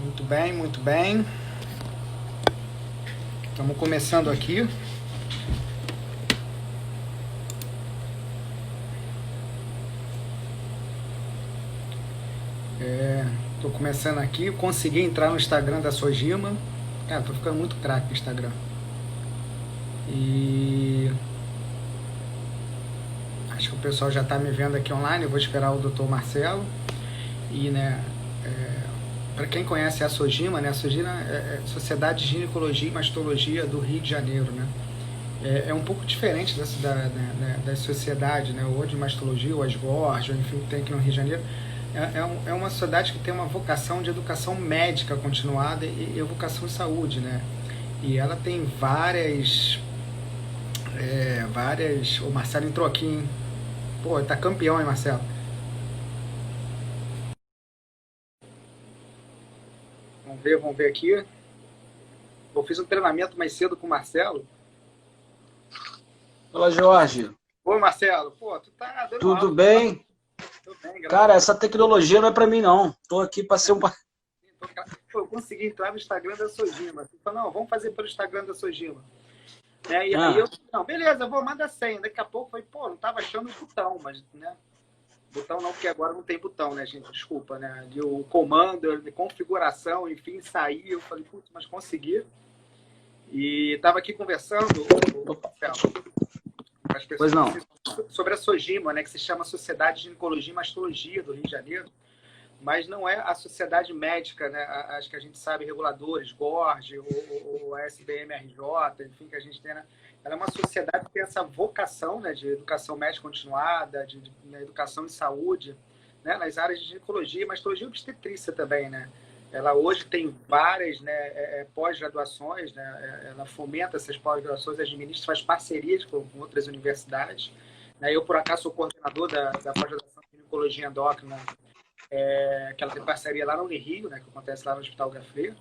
Muito bem, muito bem. Estamos começando aqui. Estou começando aqui. Consegui entrar no Instagram da Sojima. Cara, tô ficando muito craque no Instagram. E acho que o pessoal já está me vendo aqui online. Eu vou esperar o Dr. Marcelo. E, né, para quem conhece a Sojima, né, a Sojima é Sociedade de Ginecologia e Mastologia do Rio de Janeiro, né? É um pouco diferente das sociedades, né? Ou de mastologia, ou asgorge, ou enfim, que tem aqui no Rio de Janeiro. É uma sociedade que tem uma vocação de educação médica continuada e vocação de saúde, né? E ela tem várias... O Marcelo entrou aqui, hein? Pô, tá campeão, hein, Marcelo? Vamos ver aqui. Eu fiz um treinamento mais cedo com o Marcelo. Fala, Jorge. Ô, Marcelo, pô, tu tá dando Tudo aula. bem? Tudo bem, graças a Cara, Deus. essa tecnologia não é pra mim, não. Tô aqui pra ser um... Pô, eu consegui entrar no Instagram da Sojima. Ele falou, não, vamos fazer pelo Instagram da Sojima. Né? E aí eu, não, beleza, eu vou mandar senha. Daqui a pouco eu falei, pô, não tava achando o botão, mas, né? Botão não, porque agora não tem botão, né, gente? Desculpa, né? E o comando, de configuração, enfim, saí. Eu falei, putz, mas consegui. E tava aqui conversando, as pessoas Pois não. sobre a Sojima, né? Que se chama Sociedade de Ginecologia e Mastologia do Rio de Janeiro. Mas não é a sociedade médica, né? Acho que a gente sabe, reguladores, GORG, ou SBMRJ, enfim, que a gente tem, né? Ela é uma sociedade que tem essa vocação, né, de educação médica continuada, de educação em saúde, né, nas áreas de ginecologia, mastologia e obstetrícia também, né? Ela hoje tem várias, né, pós-graduações, né? Ela fomenta essas pós-graduações, administra, faz parcerias com outras universidades. Né? Eu, por acaso, sou coordenador da pós-graduação de ginecologia endócrina, que ela tem parceria lá no Unirio, né, que acontece lá no Hospital Gafré,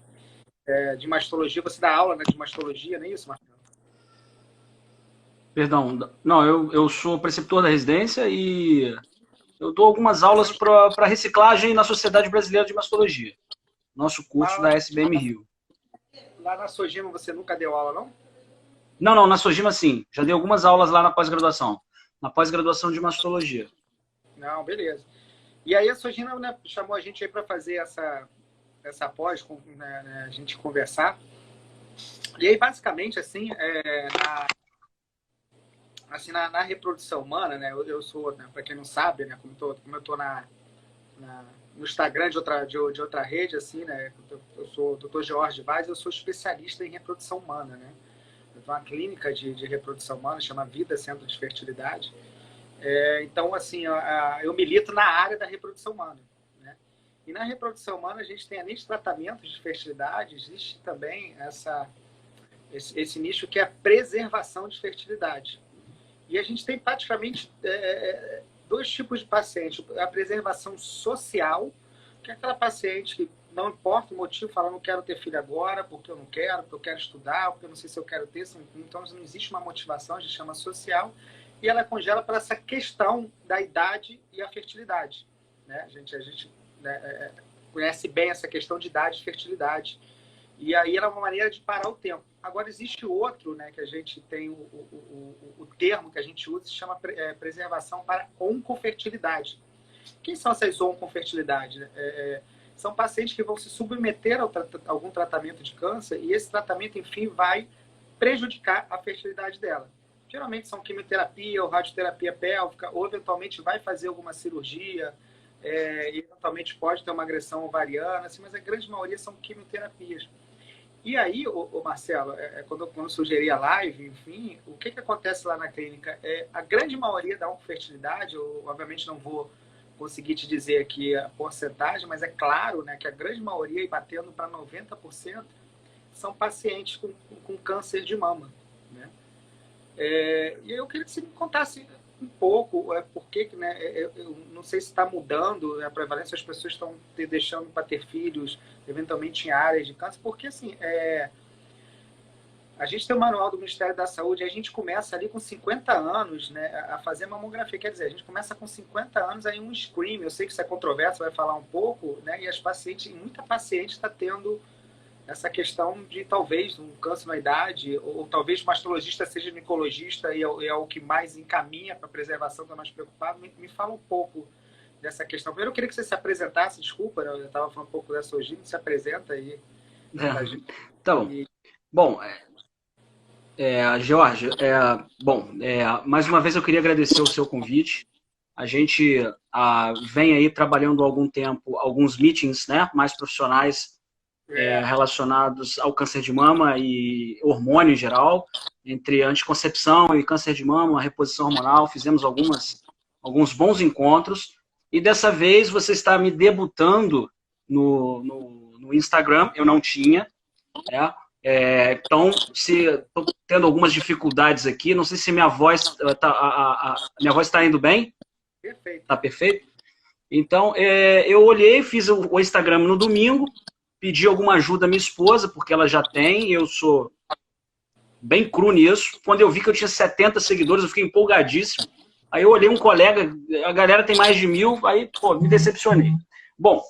de mastologia. Você dá aula, né, de mastologia, não é isso, Marcelo? Perdão. Não, eu sou preceptor da residência e eu dou algumas aulas para reciclagem na Sociedade Brasileira de Mastologia. Nosso curso da SBM Rio. Lá na Sojima você nunca deu aula, não? Não, na Sojima sim. Já dei algumas aulas lá na pós-graduação. Na pós-graduação de Mastologia. Não, beleza. E aí a Sojima, né, chamou a gente aí para fazer essa pós, né, a gente conversar. E aí, basicamente, assim, na reprodução humana, né, eu sou, né, para quem não sabe, né, como eu tô no Instagram de outra rede, assim, né, eu sou o Dr. Jorge Vaz, eu sou especialista em reprodução humana, né. Eu tenho uma clínica de reprodução humana, chama Vida Centro de Fertilidade. Então, assim, eu milito na área da reprodução humana, né? E na reprodução humana a gente tem, além de tratamentos de fertilidade, existe também esse nicho que é a preservação de fertilidade. E a gente tem praticamente dois tipos de paciente. A preservação social, que é aquela paciente que não importa o motivo, fala, não quero ter filho agora, porque eu não quero, porque eu quero estudar, porque eu não sei se eu quero ter. Então, não existe uma motivação, a gente chama social. E ela congela para essa questão da idade e a fertilidade. Né? A gente né, conhece bem essa questão de idade e fertilidade. E aí ela é uma maneira de parar o tempo. Agora, existe outro, né, que a gente tem o termo que a gente usa, se chama preservação para oncofertilidade. Quem são essas oncofertilidades? São pacientes que vão se submeter a algum tratamento de câncer e esse tratamento, enfim, vai prejudicar a fertilidade dela. Geralmente são quimioterapia ou radioterapia pélvica, ou eventualmente vai fazer alguma cirurgia, e eventualmente pode ter uma agressão ovariana, assim, mas a grande maioria são quimioterapias. E aí, Marcelo, quando eu sugeri a live, enfim, o que acontece lá na clínica? A grande maioria da oncofertilidade, eu obviamente não vou conseguir te dizer aqui a porcentagem, mas é claro, né, que a grande maioria, batendo para 90%, são pacientes com câncer de mama. Né? E eu queria que você me contasse um pouco por que, né, eu não sei se está mudando a prevalência, as pessoas estão deixando para ter filhos, eventualmente em áreas de câncer, porque assim, A gente tem o manual do Ministério da Saúde e a gente começa ali com 50 anos, né, a fazer mamografia. Quer dizer, a gente começa com 50 anos aí um screening. Eu sei que isso é controverso, vai falar um pouco, né, e as pacientes, muita paciente está tendo essa questão de talvez um câncer na idade, ou talvez o mastologista seja ginecologista e é o que mais encaminha para a preservação, está mais preocupado. Me fala um pouco dessa questão. Primeiro eu queria que você se apresentasse, desculpa, né, eu estava falando um pouco dessa hoje, se apresenta aí. Tá bom. Bom, Jorge, mais uma vez eu queria agradecer o seu convite. A gente vem aí trabalhando há algum tempo, alguns meetings, né, mais profissionais relacionados ao câncer de mama e hormônio em geral, entre anticoncepção e câncer de mama, reposição hormonal. Fizemos alguns bons encontros. E dessa vez você está me debutando no Instagram, eu não tinha, né? Então, se estou tendo algumas dificuldades aqui, não sei se minha voz está indo bem. Perfeito. Está perfeito? Então, eu olhei, fiz o Instagram no domingo, pedi alguma ajuda à minha esposa, porque ela já tem, eu sou bem cru nisso. Quando eu vi que eu tinha 70 seguidores, eu fiquei empolgadíssimo. Aí eu olhei um colega, a galera tem mais de 1000, aí, pô, me decepcionei. Bom,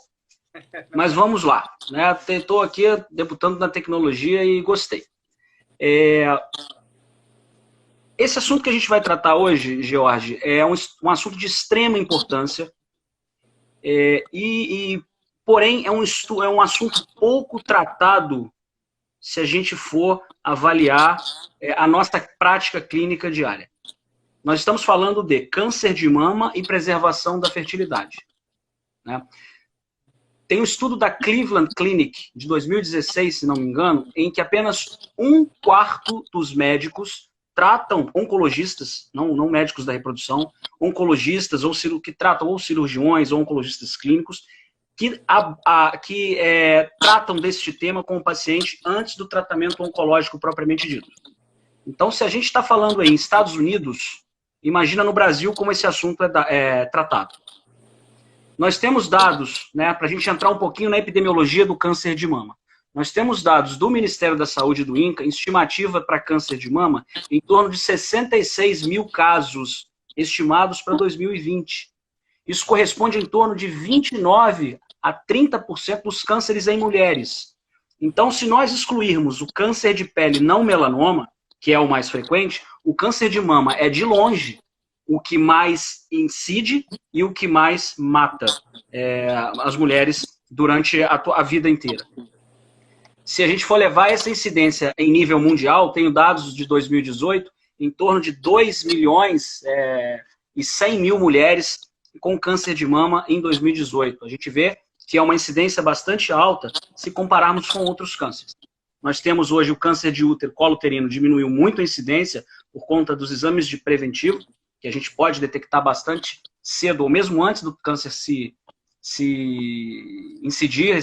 mas vamos lá, né? Estou aqui debutando na tecnologia e gostei. Esse assunto que a gente vai tratar hoje, George, é um assunto de extrema importância, porém é um assunto pouco tratado se a gente for avaliar a nossa prática clínica diária. Nós estamos falando de câncer de mama e preservação da fertilidade, né? Tem um estudo da Cleveland Clinic, de 2016, se não me engano, em que apenas 1/4 dos médicos tratam, oncologistas, não médicos da reprodução, oncologistas que tratam ou cirurgiões ou oncologistas clínicos, que tratam deste tema com o paciente antes do tratamento oncológico propriamente dito. Então, se a gente está falando aí em Estados Unidos, imagina no Brasil como esse assunto é tratado. Nós temos dados, né, para a gente entrar um pouquinho na epidemiologia do câncer de mama. Nós temos dados do Ministério da Saúde do INCA, estimativa para câncer de mama, em torno de 66 mil casos estimados para 2020. Isso corresponde em torno de 29 a 30% dos cânceres em mulheres. Então, se nós excluirmos o câncer de pele não melanoma, que é o mais frequente, o câncer de mama é de longe o que mais incide e o que mais mata as mulheres durante a vida inteira. Se a gente for levar essa incidência em nível mundial, tenho dados de 2018, em torno de 2 milhões e 100 mil mulheres com câncer de mama em 2018. A gente vê que é uma incidência bastante alta se compararmos com outros cânceres. Nós temos hoje o câncer de útero, colo uterino, diminuiu muito a incidência por conta dos exames de preventivo, que a gente pode detectar bastante cedo, ou mesmo antes do câncer se incidir,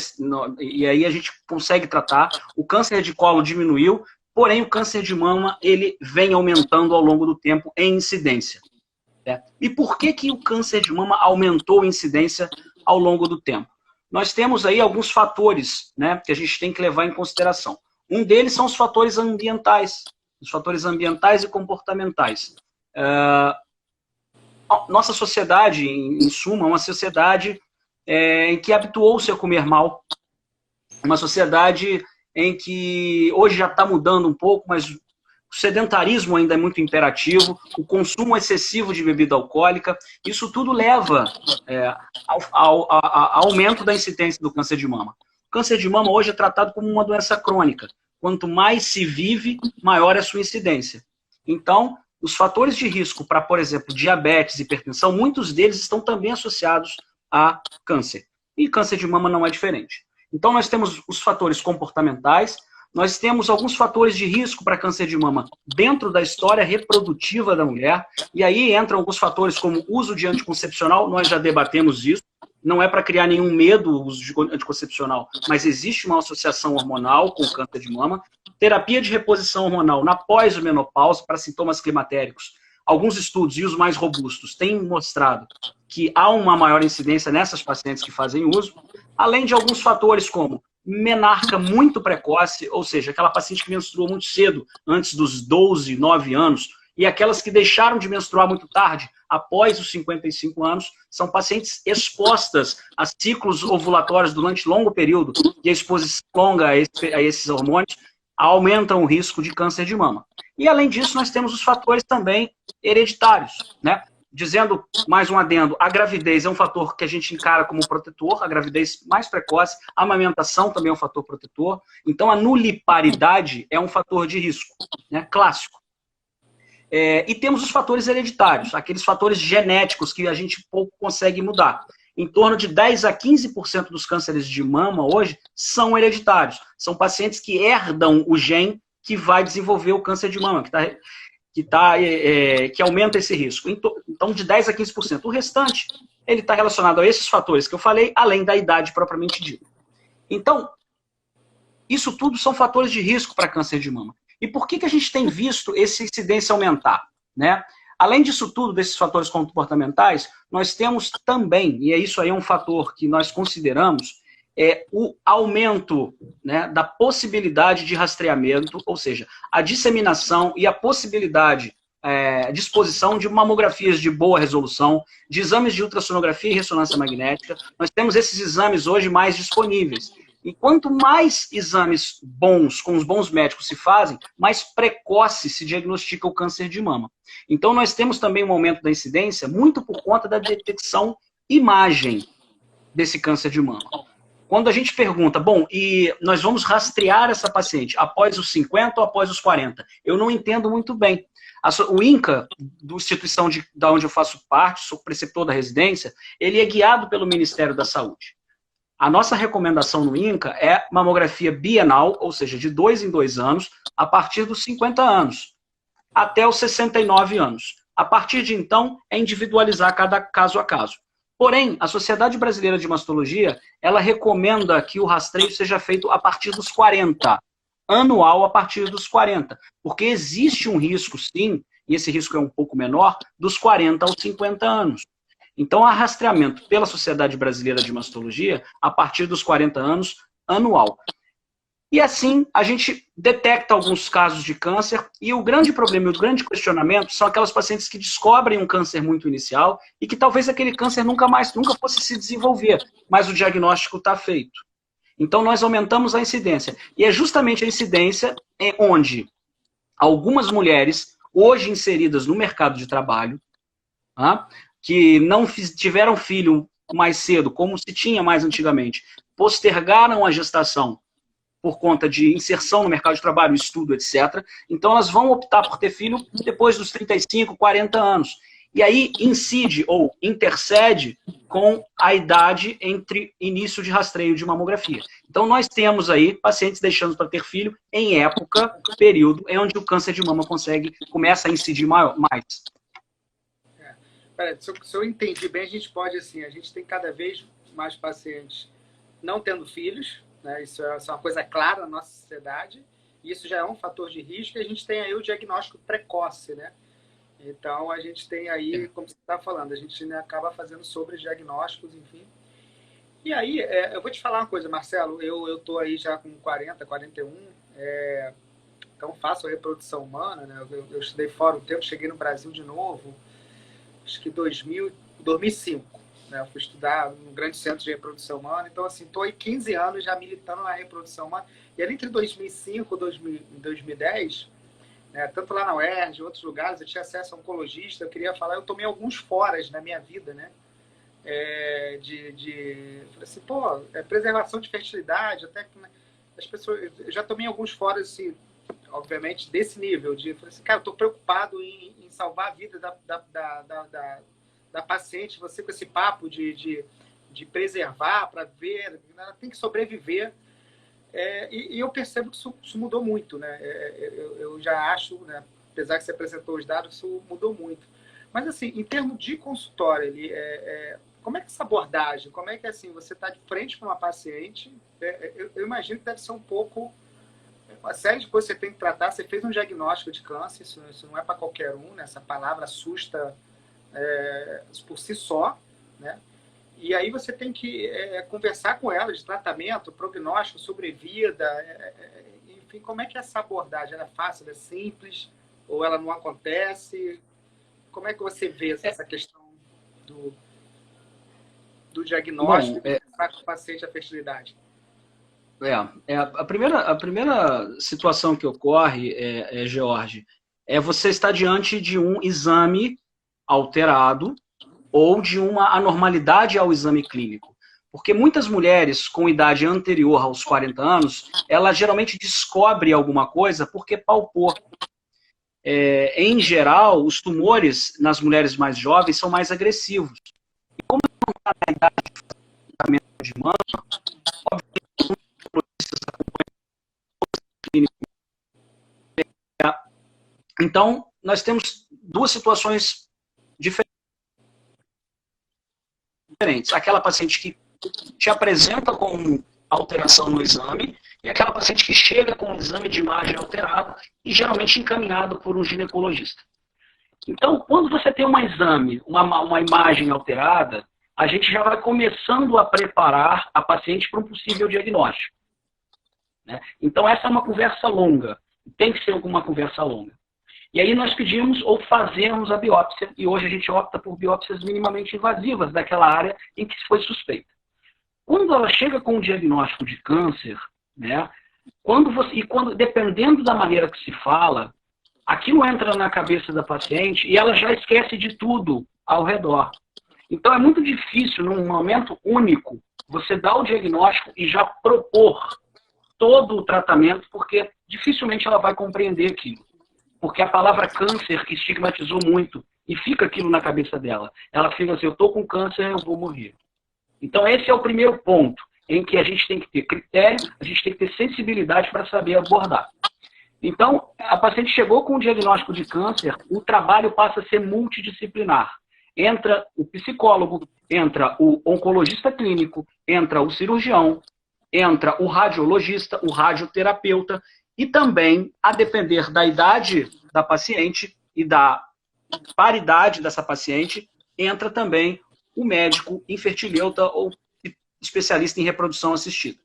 e aí a gente consegue tratar. O câncer de colo diminuiu, porém o câncer de mama ele vem aumentando ao longo do tempo em incidência. E por que o câncer de mama aumentou a incidência ao longo do tempo? Nós temos aí alguns fatores, né, que a gente tem que levar em consideração. Um deles são os fatores ambientais e comportamentais. Nossa sociedade, em suma, é uma sociedade em que habituou-se a comer mal, uma sociedade em que hoje já está mudando um pouco, mas o sedentarismo ainda é muito imperativo, o consumo excessivo de bebida alcoólica, isso tudo leva ao aumento da incidência do câncer de mama. O câncer de mama hoje é tratado como uma doença crônica. Quanto mais se vive, maior é a sua incidência. Então, os fatores de risco para, por exemplo, diabetes e hipertensão, muitos deles estão também associados a câncer. E câncer de mama não é diferente. Então, nós temos os fatores comportamentais, nós temos alguns fatores de risco para câncer de mama dentro da história reprodutiva da mulher, e aí entram alguns fatores como uso de anticoncepcional, nós já debatemos isso, não é para criar nenhum medo o uso de anticoncepcional, mas existe uma associação hormonal com o câncer de mama, terapia de reposição hormonal na pós-menopausa para sintomas climatéricos. Alguns estudos, e os mais robustos, têm mostrado que há uma maior incidência nessas pacientes que fazem uso, além de alguns fatores como menarca muito precoce, ou seja, aquela paciente que menstruou muito cedo, antes dos 12, 9 anos, e aquelas que deixaram de menstruar muito tarde, após os 55 anos, são pacientes expostas a ciclos ovulatórios durante longo período, e a exposição longa a esses hormônios aumentam o risco de câncer de mama. E, além disso, nós temos os fatores também hereditários, né? Dizendo mais um adendo, a gravidez é um fator que a gente encara como protetor, a gravidez mais precoce, a amamentação também é um fator protetor, então a nuliparidade é um fator de risco, né, clássico. E temos os fatores hereditários, aqueles fatores genéticos que a gente pouco consegue mudar. Em torno de 10 a 15% dos cânceres de mama hoje são hereditários, são pacientes que herdam o gene que vai desenvolver o câncer de mama, que aumenta esse risco. Então, de 10 a 15%. O restante, ele está relacionado a esses fatores que eu falei, além da idade propriamente dita. Então, isso tudo são fatores de risco para câncer de mama. E por que a gente tem visto essa incidência aumentar, né? Além disso tudo, desses fatores comportamentais, nós temos também, e isso aí é um fator que nós consideramos, o aumento, né, da possibilidade de rastreamento, ou seja, a disseminação e a possibilidade de exposição de mamografias de boa resolução, de exames de ultrassonografia e ressonância magnética. Nós temos esses exames hoje mais disponíveis. E quanto mais exames bons, com os bons médicos se fazem, mais precoce se diagnostica o câncer de mama. Então nós temos também um aumento da incidência muito por conta da detecção imagem desse câncer de mama. Quando a gente pergunta, bom, e nós vamos rastrear essa paciente após os 50 ou após os 40? Eu não entendo muito bem. O INCA, da instituição da onde eu faço parte, sou preceptor da residência, ele é guiado pelo Ministério da Saúde. A nossa recomendação no INCA é mamografia bienal, ou seja, de 2 em 2 anos, a partir dos 50 anos, até os 69 anos. A partir de então, é individualizar cada caso a caso. Porém, a Sociedade Brasileira de Mastologia, ela recomenda que o rastreio seja feito a partir dos 40, anual a partir dos 40, porque existe um risco, sim, e esse risco é um pouco menor, dos 40 aos 50 anos. Então, há rastreamento pela Sociedade Brasileira de Mastologia a partir dos 40 anos, anual. E assim, a gente detecta alguns casos de câncer, e o grande problema, o grande questionamento são aquelas pacientes que descobrem um câncer muito inicial e que talvez aquele câncer nunca fosse se desenvolver, mas o diagnóstico está feito. Então, nós aumentamos a incidência. E é justamente a incidência onde algumas mulheres, hoje inseridas no mercado de trabalho, que não tiveram filho mais cedo, como se tinha mais antigamente, postergaram a gestação por conta de inserção no mercado de trabalho, estudo, etc. Então, elas vão optar por ter filho depois dos 35, 40 anos. E aí incide ou intercede com a idade entre início de rastreio de mamografia. Então, nós temos aí pacientes deixando para ter filho em época, período, em onde o câncer de mama começa a incidir mais. Se eu entendi bem, a gente pode, assim, a gente tem cada vez mais pacientes não tendo filhos, né? Isso é uma coisa clara na nossa sociedade, e isso já é um fator de risco, e a gente tem aí o diagnóstico precoce, né? Então, a gente tem aí, como você está falando, a gente, né, acaba fazendo sobre diagnósticos, enfim. E aí, eu vou te falar uma coisa, Marcelo, eu estou aí já com 40, 41, então faço a reprodução humana, né? Eu estudei fora um tempo, cheguei no Brasil de novo, acho que 2005, né? Eu fui estudar no grande centro de reprodução humana, então assim, estou aí 15 anos já militando na reprodução humana, e ali entre 2005 e 2010, né, tanto lá na UERJ, em outros lugares, eu tinha acesso a um oncologista, eu queria falar, eu tomei alguns foras na minha vida, né? Falei assim, pô, preservação de fertilidade, até que, né, as pessoas, eu já tomei alguns foras, assim, obviamente, desse nível, falei assim, cara, eu estou preocupado em salvar a vida da paciente, você com esse papo de preservar para ver, ela tem que sobreviver. E eu percebo que isso mudou muito, né? Eu já acho, né, apesar que você apresentou os dados, isso mudou muito. Mas, assim, em termos de consultório, como é que essa abordagem, como é que, assim, você está de frente com uma paciente, eu imagino que deve ser um pouco uma série de coisas que você tem que tratar. Você fez um diagnóstico de câncer, isso não é para qualquer um, né? Essa palavra assusta por si só, né? E aí você tem que conversar com ela de tratamento, prognóstico, sobrevida, enfim, como é que é essa abordagem? Ela é fácil, ela é simples, ou ela não acontece? Como é que você vê essa questão do diagnóstico e começar com o paciente a fertilidade? A primeira situação que ocorre, George, é você estar diante de um exame alterado ou de uma anormalidade ao exame clínico. Porque muitas mulheres com idade anterior aos 40 anos, ela geralmente descobre alguma coisa porque palpou. Em geral, os tumores nas mulheres mais jovens são mais agressivos. E como não está na idade de tratamento de mama, obviamente, então, nós temos duas situações diferentes. Aquela paciente que te apresenta com alteração no exame e aquela paciente que chega com um exame de imagem alterado e geralmente encaminhado por um ginecologista. Então, quando você tem um exame, uma imagem alterada, a gente já vai começando a preparar a paciente para um possível diagnóstico. Né? Então, essa é uma conversa longa. Tem que ser alguma conversa longa. E aí nós pedimos ou fazemos a biópsia, e hoje a gente opta por biópsias minimamente invasivas daquela área em que foi suspeita. Quando ela chega com o diagnóstico de câncer, né, dependendo da maneira que se fala, aquilo entra na cabeça da paciente e ela já esquece de tudo ao redor. Então é muito difícil, num momento único, você dar o diagnóstico e já propor todo o tratamento, porque dificilmente ela vai compreender aquilo. Porque a palavra câncer estigmatizou muito e fica aquilo na cabeça dela. Ela fica assim, eu estou com câncer, eu vou morrer. Então esse é o primeiro ponto em que a gente tem que ter critério, a gente tem que ter sensibilidade para saber abordar. Então, a paciente chegou com o diagnóstico de câncer, o trabalho passa a ser multidisciplinar. Entra o psicólogo, entra o oncologista clínico, entra o cirurgião, entra o radiologista, o radioterapeuta, e também, a depender da idade da paciente e da paridade dessa paciente, entra também o médico infertileuta ou especialista em reprodução assistida.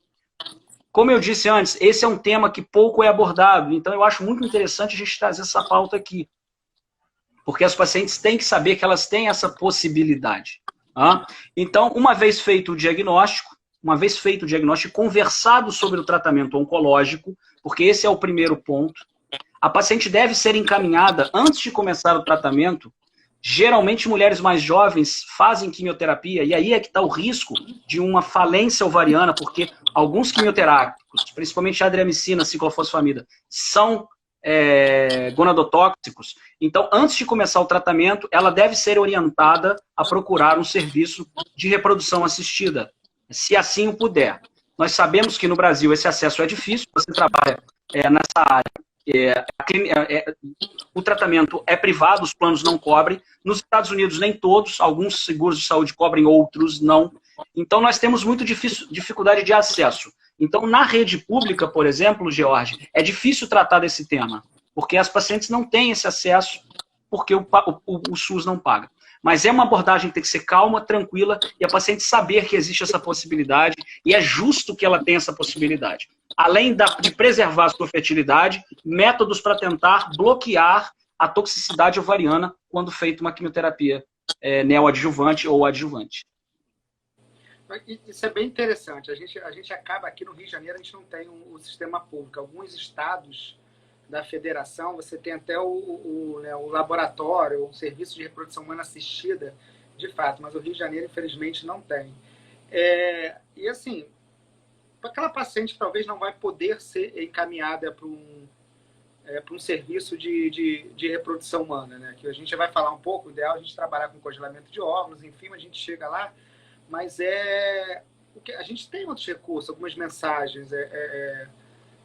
Como eu disse antes, esse é um tema que pouco é abordado, então eu acho muito interessante a gente trazer essa pauta aqui. Porque as pacientes têm que saber que elas têm essa possibilidade. Tá? Então, uma vez feito o diagnóstico, conversado sobre o tratamento oncológico, porque esse é o primeiro ponto, a paciente deve ser encaminhada, antes de começar o tratamento, geralmente mulheres mais jovens fazem quimioterapia, e aí é que está o risco de uma falência ovariana, porque alguns quimioterápicos, principalmente a adriamicina, ciclofosfamida, são gonadotóxicos. Então, antes de começar o tratamento, ela deve ser orientada a procurar um serviço de reprodução assistida, se assim o puder. Nós sabemos que no Brasil esse acesso é difícil, você trabalha nessa área, o tratamento é privado, os planos não cobrem. Nos Estados Unidos, nem todos, alguns seguros de saúde cobrem, outros não. Então, nós temos muita dificuldade de acesso. Então, na rede pública, por exemplo, George, é difícil tratar desse tema, porque as pacientes não têm esse acesso, porque o SUS não paga. Mas é uma abordagem que tem que ser calma, tranquila, e a paciente saber que existe essa possibilidade, e é justo que ela tenha essa possibilidade. Além de preservar a sua fertilidade, métodos para tentar bloquear a toxicidade ovariana quando feita uma quimioterapia neoadjuvante ou adjuvante. Isso é bem interessante. A gente acaba aqui no Rio de Janeiro, a gente não tem um sistema público. Alguns estados da federação, você tem até o laboratório, o serviço de reprodução humana assistida, de fato, mas o Rio de Janeiro, infelizmente, não tem. E assim, aquela paciente talvez não vai poder ser encaminhada para um serviço de reprodução humana, né? Que a gente vai falar um pouco, o ideal é a gente trabalhar com congelamento de óvulos, enfim, a gente chega lá, mas a gente tem outros recursos, algumas mensagens,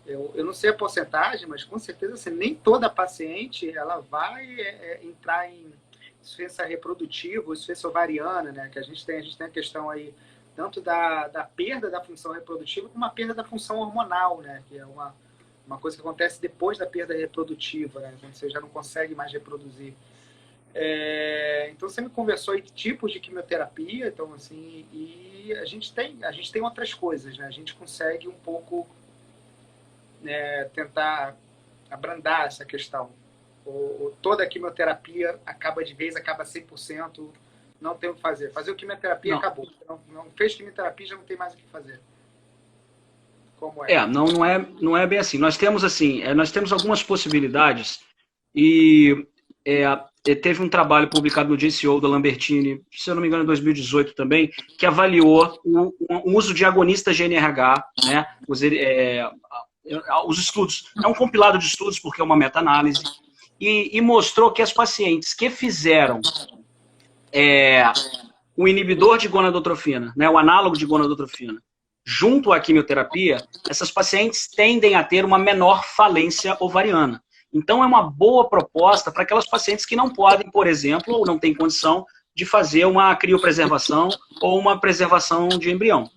eu não sei a porcentagem, mas com certeza assim, nem toda paciente ela vai entrar em insuficiência reprodutiva ou insuficiência ovariana, né? Que a gente tem a questão aí tanto da perda da função reprodutiva como a perda da função hormonal, né? Que é uma coisa que acontece depois da perda reprodutiva, né? Quando você já não consegue mais reproduzir. Então, você me conversou em tipos de quimioterapia, então, assim, e a gente tem outras coisas, né? A gente consegue um pouco, né, tentar abrandar essa questão. Toda a quimioterapia acaba de vez, acaba 100%, não tem o que fazer. Fazer o quimioterapia, Não. acabou. Não fez quimioterapia, já não tem mais o que fazer. Como Não é bem assim. Nós temos algumas possibilidades e teve um trabalho publicado no JCO da Lambertini, se eu não me engano, em 2018 também, que avaliou o uso de agonistas GNRH, né? Os estudos, é um compilado de estudos porque é uma meta-análise, e mostrou que as pacientes que fizeram o inibidor de gonadotrofina, né, o análogo de gonadotrofina, junto à quimioterapia, essas pacientes tendem a ter uma menor falência ovariana. Então, é uma boa proposta para aquelas pacientes que não podem, por exemplo, ou não têm condição de fazer uma criopreservação ou uma preservação de embrião.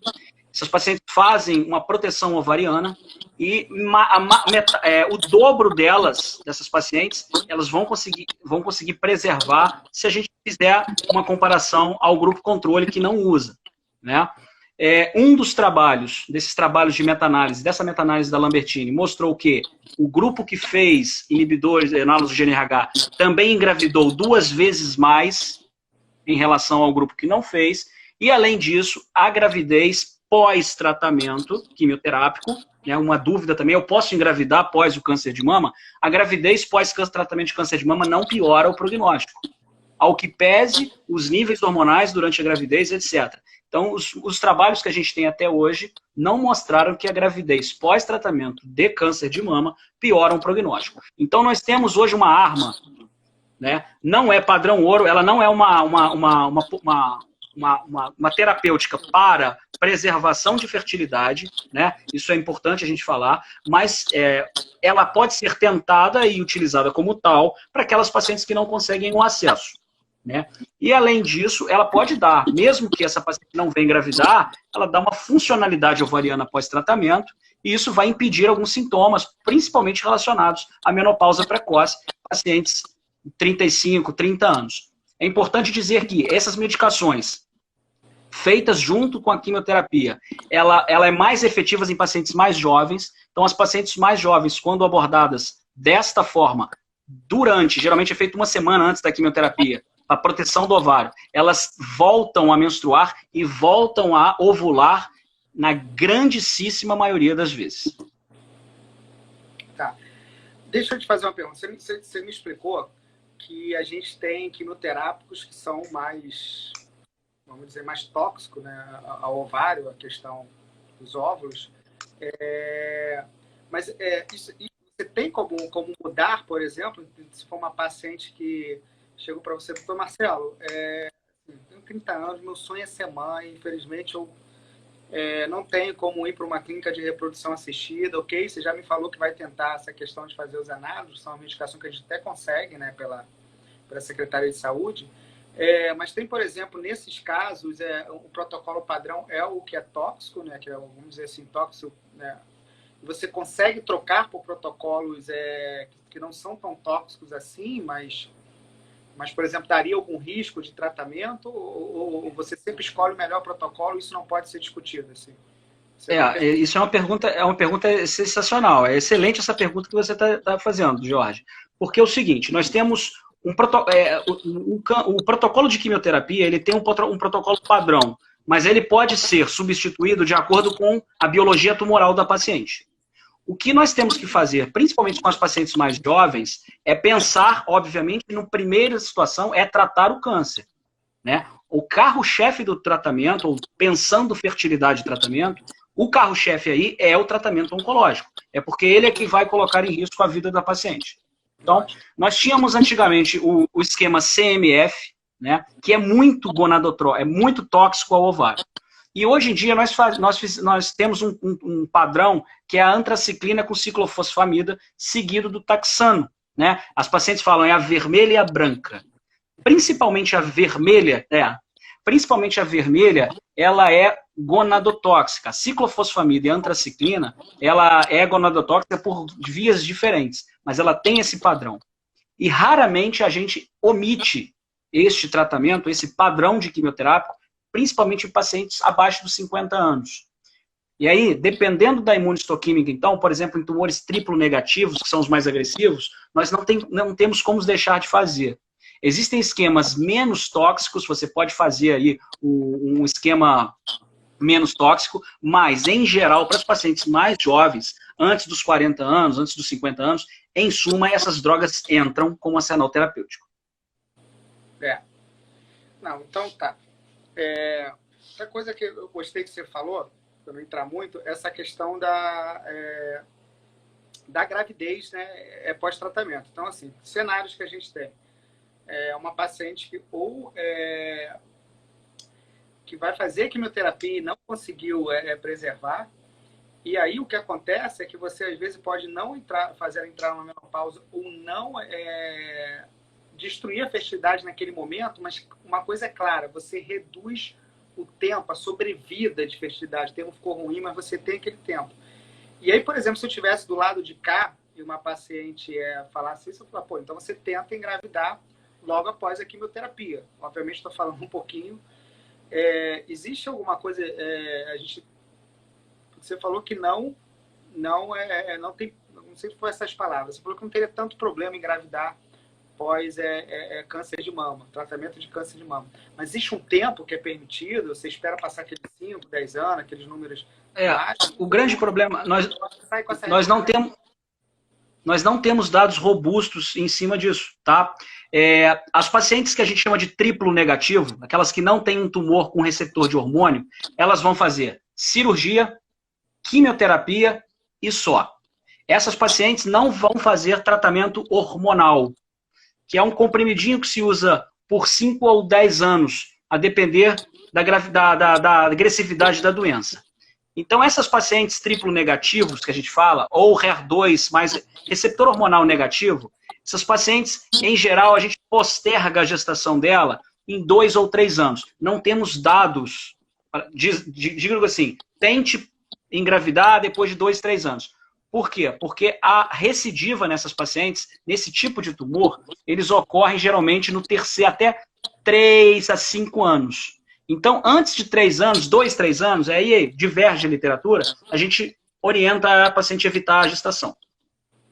Essas pacientes fazem uma proteção ovariana e o dobro dessas pacientes, elas vão conseguir preservar se a gente fizer uma comparação ao grupo controle que não usa, né? Um dos trabalhos, desses trabalhos de meta-análise, dessa meta-análise da Lambertini, mostrou que o grupo que fez inibidores análogos de GNRH também engravidou 2 vezes mais em relação ao grupo que não fez, e além disso, a gravidez pós-tratamento quimioterápico, né, uma dúvida também, eu posso engravidar após o câncer de mama? A gravidez pós-tratamento de câncer de mama não piora o prognóstico, ao que pese os níveis hormonais durante a gravidez, etc. Então, os trabalhos que a gente tem até hoje não mostraram que a gravidez pós-tratamento de câncer de mama piora o prognóstico. Então, nós temos hoje uma arma, né? Não é padrão ouro, ela não é uma terapêutica para preservação de fertilidade, né? Isso é importante a gente falar, mas ela pode ser tentada e utilizada como tal para aquelas pacientes que não conseguem o acesso, né? E além disso, ela pode dar, mesmo que essa paciente não venha engravidar, ela dá uma funcionalidade ovariana pós-tratamento, e isso vai impedir alguns sintomas, principalmente relacionados à menopausa precoce, pacientes de 35, 30 anos. É importante dizer que essas medicações feitas junto com a quimioterapia, ela é mais efetiva em pacientes mais jovens. Então, as pacientes mais jovens, quando abordadas desta forma, geralmente é feito 1 semana antes da quimioterapia, a proteção do ovário, elas voltam a menstruar e voltam a ovular na grandíssima maioria das vezes. Tá. Deixa eu te fazer uma pergunta. Você me explicou que a gente tem quimioterápicos que são mais, vamos dizer, mais tóxicos, né, ao ovário, a questão dos óvulos. Mas isso você tem como mudar, por exemplo, se for uma paciente que chegou para você, doutor Marcelo, tenho 30 anos, meu sonho é ser mãe, infelizmente eu não tenho como ir para uma clínica de reprodução assistida, ok? Você já me falou que vai tentar essa questão de fazer os análises, são uma medicação que a gente até consegue, né, pela Secretaria de Saúde, mas tem, por exemplo, nesses casos, o protocolo padrão é o que é tóxico, né, que é, vamos dizer assim, tóxico, né? Você consegue trocar por protocolos que não são tão tóxicos assim, mas, por exemplo, daria algum risco de tratamento, ou você sempre escolhe o melhor protocolo e isso não pode ser discutido? Assim? Isso é uma pergunta sensacional. É excelente essa pergunta que você está fazendo, Jorge. Porque é o seguinte, nós temos o protocolo de quimioterapia, ele tem um protocolo padrão, mas ele pode ser substituído de acordo com a biologia tumoral da paciente. O que nós temos que fazer, principalmente com as pacientes mais jovens, é pensar, obviamente, na primeira situação, é tratar o câncer, né? O carro-chefe do tratamento, ou pensando fertilidade de tratamento, o carro-chefe aí é o tratamento oncológico. É porque ele é que vai colocar em risco a vida da paciente. Então, nós tínhamos antigamente o esquema CMF, né, que é muito é muito tóxico ao ovário. E hoje em dia nós temos um padrão que é a antraciclina com ciclofosfamida, seguido do taxano, né? As pacientes falam a vermelha e a branca. Principalmente a vermelha, ela é gonadotóxica. A ciclofosfamida e a antraciclina, ela é gonadotóxica por vias diferentes, mas ela tem esse padrão. e raramente a gente omite este tratamento, esse padrão de quimioterápico, principalmente em pacientes abaixo dos 50 anos. E aí, dependendo da imunistoquímica, então, por exemplo, em tumores triplo negativos, que são os mais agressivos, nós não temos como deixar de fazer. Existem esquemas menos tóxicos, você pode fazer aí um esquema menos tóxico, mas, em geral, para os pacientes mais jovens, antes dos 40 anos, antes dos 50 anos, em suma, essas drogas entram como arsenal terapêutico. Não, então tá. Outra coisa que eu gostei que você falou, para não entrar muito, essa questão da gravidez, né, pós-tratamento. Então, assim, cenários que a gente tem. Uma paciente que que vai fazer quimioterapia e não conseguiu preservar, e aí o que acontece é que você, às vezes, pode não fazer ela entrar numa menopausa ou não destruir a fertilidade naquele momento, mas uma coisa é clara, você reduz o tempo, a sobrevida de fertilidade. O termo ficou ruim, mas você tem aquele tempo. E aí, por exemplo, se eu estivesse do lado de cá e uma paciente falasse isso, eu falaria, pô, então você tenta engravidar logo após a quimioterapia. Obviamente, estou falando um pouquinho. Existe alguma coisa... Você falou que não tem... Não sei se foi essas palavras. Você falou que não teria tanto problema engravidar pós câncer de mama, tratamento de câncer de mama. Mas existe um tempo que é permitido? Você espera passar aqueles 5, 10 anos, aqueles números baixos? O grande problema, nós não temos dados robustos em cima disso, tá? As pacientes que a gente chama de triplo negativo, aquelas que não têm um tumor com receptor de hormônio, elas vão fazer cirurgia, quimioterapia e só. Essas pacientes não vão fazer tratamento hormonal, que é um comprimidinho que se usa por 5 ou 10 anos, a depender da agressividade da doença. Então, essas pacientes triplo negativos que a gente fala, ou HER2, mais receptor hormonal negativo, essas pacientes, em geral, a gente posterga a gestação dela em 2 ou 3 anos. Não temos dados, digo assim, tente engravidar depois de 2, 3 anos. Por quê? Porque a recidiva nessas pacientes, nesse tipo de tumor, eles ocorrem geralmente no terceiro, até 3 a 5 anos. Então, antes de 3 anos, 2, 3 anos, aí diverge a literatura, a gente orienta a paciente a evitar a gestação.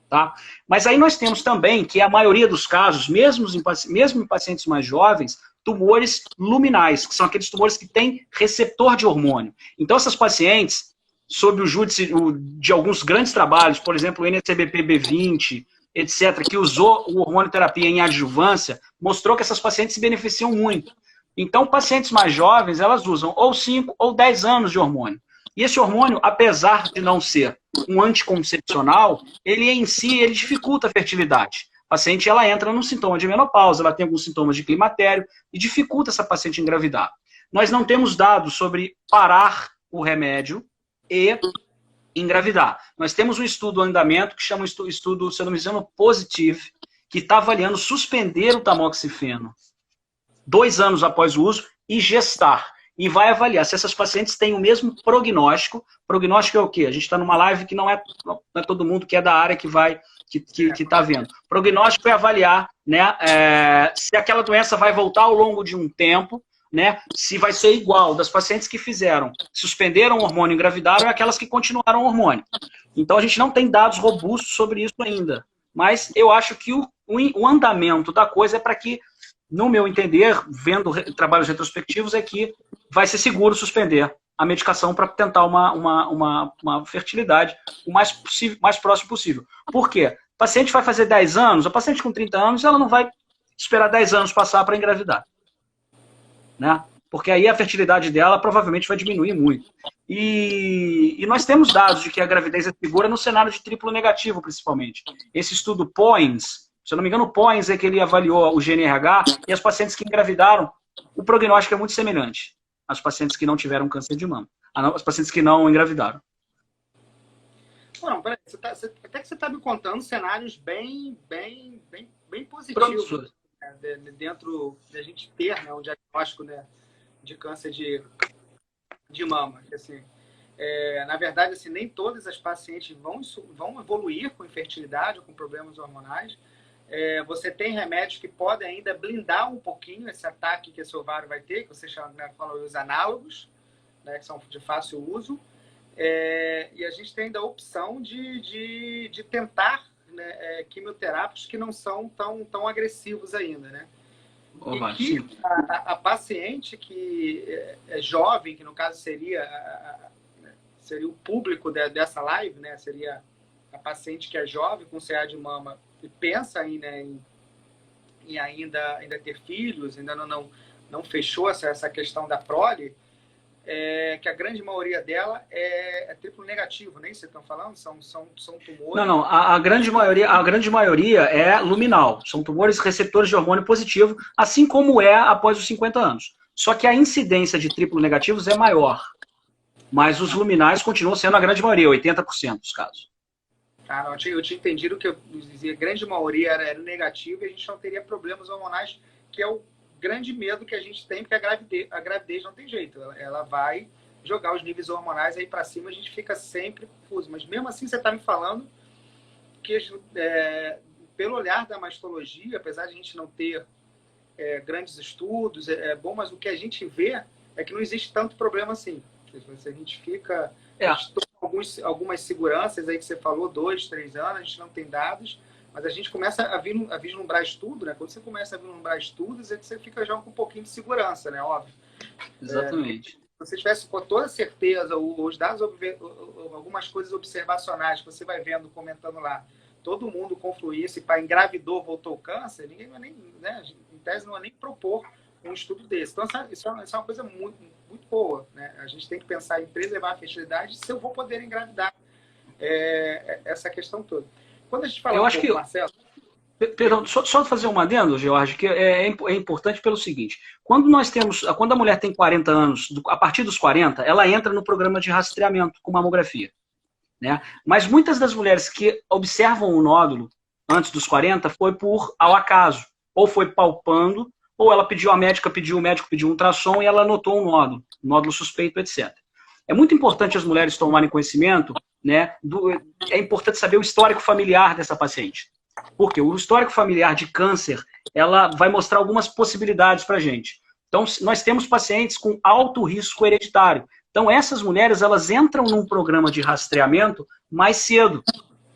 Tá? Mas aí nós temos também que a maioria dos casos, mesmo em pacientes mais jovens, tumores luminais, que são aqueles tumores que têm receptor de hormônio. Então, essas pacientes, sob o júdice de alguns grandes trabalhos, por exemplo, o NSBP-B20, etc., que usou o hormonioterapia em adjuvância, mostrou que essas pacientes se beneficiam muito. Então, pacientes mais jovens, elas usam ou 5 ou 10 anos de hormônio. E esse hormônio, apesar de não ser um anticoncepcional, ele em si, ele dificulta a fertilidade. A paciente, ela entra num sintoma de menopausa, ela tem alguns sintomas de climatério e dificulta essa paciente engravidar. Nós não temos dados sobre parar o remédio e engravidar. Nós temos um estudo em andamento que chama estudo, se eu não me engano, Positive, que está avaliando suspender o tamoxifeno 2 anos após o uso e gestar. E vai avaliar se essas pacientes têm o mesmo prognóstico. Prognóstico é o quê? A gente está numa live que não é todo mundo que é da área que está vendo. Prognóstico é avaliar, né, se aquela doença vai voltar ao longo de um tempo, né, se vai ser igual das pacientes que suspenderam o hormônio e engravidaram e aquelas que continuaram o hormônio. Então, a gente não tem dados robustos sobre isso ainda. Mas eu acho que o andamento da coisa é para que, no meu entender, vendo trabalhos retrospectivos, é que vai ser seguro suspender a medicação para tentar uma fertilidade o mais próximo possível. Por quê? O paciente vai fazer 10 anos, a paciente com 30 anos, ela não vai esperar 10 anos passar para engravidar. Né? Porque aí a fertilidade dela provavelmente vai diminuir muito. E nós temos dados de que a gravidez é segura no cenário de triplo negativo, principalmente. Esse estudo POENS, se eu não me engano, o POENS é que ele avaliou o GNRH e as pacientes que engravidaram, o prognóstico é muito semelhante às pacientes que não tiveram câncer de mama, às pacientes que não engravidaram. Não, peraí, até que você está me contando cenários bem positivos, né, dentro da gente ter, né, um diagnóstico, né, de câncer de mama. Assim, na verdade, assim, nem todas as pacientes vão evoluir com infertilidade ou com problemas hormonais. Você tem remédios que podem ainda blindar um pouquinho esse ataque que esse ovário vai ter, que você chama, né, falou, os análogos, né, que são de fácil uso. E a gente tem ainda a opção de tentar, né, quimioterápicos que não são tão agressivos ainda, né? E que a paciente que é jovem, que no caso seria o público dessa live, né? Seria a paciente que é jovem, com CA de mama, e pensa em ainda ter filhos, ainda não fechou essa questão da prole, que a grande maioria dela é triplo negativo, nem vocês estão falando? São tumores? Não. A grande maioria é luminal. São tumores receptores de hormônio positivo, assim como é após os 50 anos. Só que a incidência de triplo negativos é maior. Mas os luminais continuam sendo a grande maioria, 80% dos casos. Ah, não, eu tinha entendido que eu dizia a grande maioria era negativa e a gente não teria problemas hormonais, que é o grande medo que a gente tem, porque a gravidez não tem jeito. Ela vai jogar os níveis hormonais aí para cima, a gente fica sempre confuso. Mas mesmo assim, você está me falando que, pelo olhar da mastologia, apesar de a gente não ter grandes estudos, bom, mas o que a gente vê é que não existe tanto problema assim. A gente fica... A gente tem algumas seguranças aí que você falou, 2, 3 anos, a gente não tem dados, mas a gente começa a vislumbrar estudo, né? Quando você começa a vislumbrar estudos, é que você fica já com um pouquinho de segurança, né? Óbvio. Exatamente. Se você tivesse com toda certeza os dados, algumas coisas observacionais que você vai vendo, comentando lá, todo mundo confluísse para engravidou, voltou o câncer, ninguém vai nem, né? Em tese, não vai nem propor um estudo desse. Então, isso é uma coisa muito, muito boa, né? A gente tem que pensar em preservar a fertilidade se eu vou poder engravidar, essa questão toda. Quando a gente fala Marcelo... Perdão, só fazer um adendo, George, que é importante pelo seguinte. Quando a mulher tem 40 anos, a partir dos 40, ela entra no programa de rastreamento com mamografia, né? Mas muitas das mulheres que observam o nódulo antes dos 40 foi ao acaso, ou foi palpando, ou ela o médico pediu um ultrassom e ela notou um nódulo suspeito, etc. É muito importante as mulheres tomarem conhecimento, né? É importante saber o histórico familiar dessa paciente. Porque o histórico familiar de câncer, ela vai mostrar algumas possibilidades para a gente. Então, nós temos pacientes com alto risco hereditário. Então, essas mulheres, elas entram num programa de rastreamento mais cedo,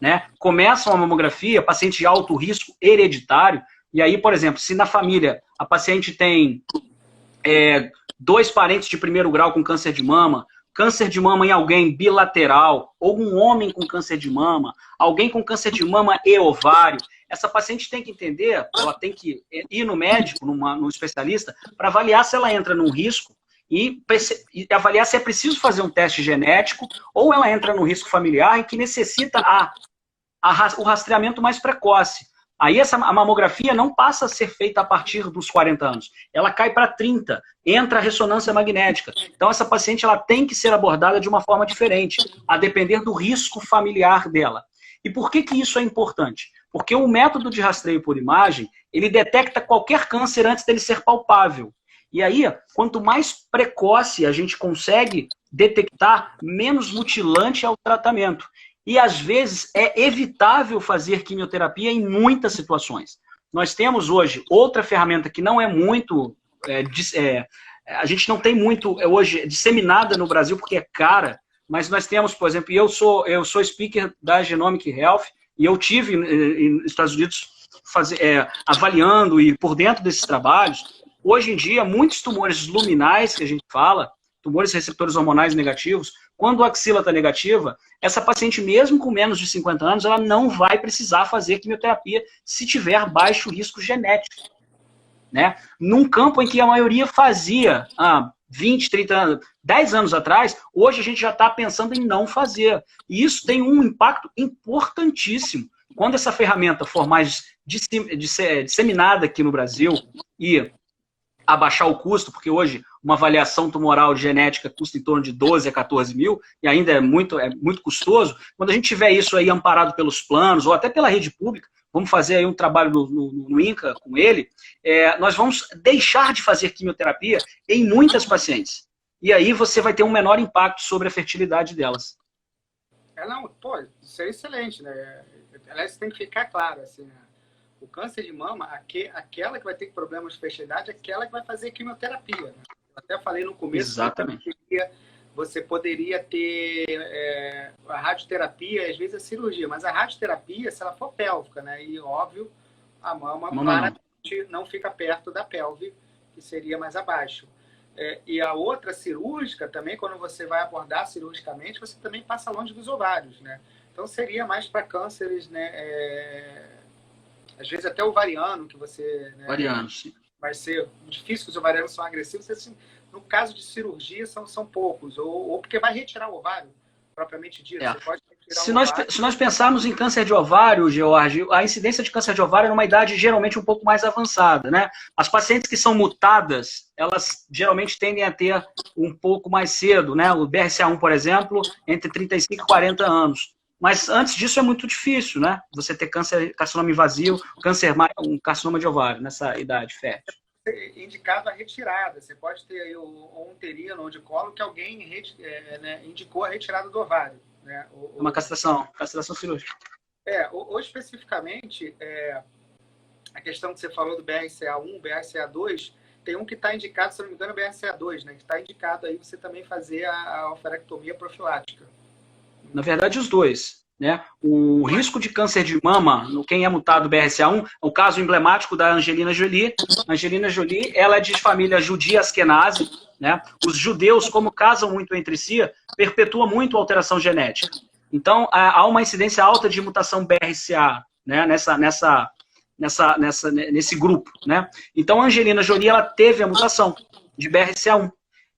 né? Começam a mamografia, paciente de alto risco hereditário, e aí, por exemplo, se na família a paciente tem 2 parentes de primeiro grau com câncer de mama em alguém bilateral, ou um homem com câncer de mama, alguém com câncer de mama e ovário, essa paciente tem que entender, ela tem que ir no médico, no especialista, para avaliar se ela entra num risco e avaliar se é preciso fazer um teste genético ou ela entra no risco familiar em que necessita o rastreamento mais precoce. Aí a mamografia não passa a ser feita a partir dos 40 anos. Ela cai para 30, entra a ressonância magnética. Então essa paciente ela tem que ser abordada de uma forma diferente, a depender do risco familiar dela. E por que isso é importante? Porque o método de rastreio por imagem, ele detecta qualquer câncer antes dele ser palpável. E aí, quanto mais precoce a gente consegue detectar, menos mutilante é o tratamento. E, às vezes, é evitável fazer quimioterapia em muitas situações. Nós temos hoje outra ferramenta que não é muito... a gente não tem muito hoje disseminada no Brasil porque é cara, mas nós temos, por exemplo, eu sou speaker da Genomic Health e eu tive nos Estados Unidos avaliando e por dentro desses trabalhos. Hoje em dia, muitos tumores luminais que a gente fala, tumores receptores hormonais negativos, quando a axila está negativa, essa paciente, mesmo com menos de 50 anos, ela não vai precisar fazer quimioterapia se tiver baixo risco genético, né? Num campo em que a maioria fazia 20, 30 anos, 10 anos atrás, hoje a gente já está pensando em não fazer. E isso tem um impacto importantíssimo. Quando essa ferramenta for mais disseminada aqui no Brasil e abaixar o custo, porque hoje uma avaliação tumoral genética custa em torno de 12 a 14 mil, e ainda é muito custoso. Quando a gente tiver isso aí amparado pelos planos, ou até pela rede pública, vamos fazer aí um trabalho no INCA com ele, nós vamos deixar de fazer quimioterapia em muitas pacientes. E aí você vai ter um menor impacto sobre a fertilidade delas. Isso é excelente, né? Aliás, tem que ficar claro, assim, né? O câncer de mama, aquela que vai ter problemas de fertilidade, é aquela que vai fazer quimioterapia. Né? Eu até falei no começo. Exatamente. Você poderia ter a radioterapia, às vezes a cirurgia, mas a radioterapia, se ela for pélvica, né? E óbvio, a mama claramente não fica perto da pelve, que seria mais abaixo. E a outra cirúrgica também, quando você vai abordar cirurgicamente, você também passa longe dos ovários, né? Então seria mais para cânceres, né? Às vezes até ovariano, que você... Né, ovariano, sim. Vai ser difícil, que os ovarianos são agressivos. Assim, no caso de cirurgia, são poucos. Ou porque vai retirar o ovário, propriamente dito. Você pode retirar se nós pensarmos em câncer de ovário, George, a incidência de câncer de ovário é numa idade geralmente um pouco mais avançada, né? As pacientes que são mutadas, elas geralmente tendem a ter um pouco mais cedo, né? O BRCA1, por exemplo, entre 35 e 40 anos. Mas antes disso é muito difícil, né? Você ter carcinoma invasivo, um carcinoma de ovário nessa idade fértil. Indicado a retirada. Você pode ter aí um uterino ou de colo que alguém né, indicou a retirada do ovário. Né? Uma castração cirúrgica. Ou especificamente, a questão que você falou do BRCA1, BRCA2, tem um que está indicado, se não me engano, é BRCA2, né? Que está indicado aí você também fazer a ovarectomia profilática. Na verdade, os dois. Né? O risco de câncer de mama, quem é mutado BRCA1, é o caso emblemático da Angelina Jolie. A Angelina Jolie, ela é de família judia-askenazi, né? Os judeus, como casam muito entre si, perpetuam muito a alteração genética. Então, há uma incidência alta de mutação BRCA, né? Nesse grupo, né? Então, a Angelina Jolie, ela teve a mutação de BRCA1.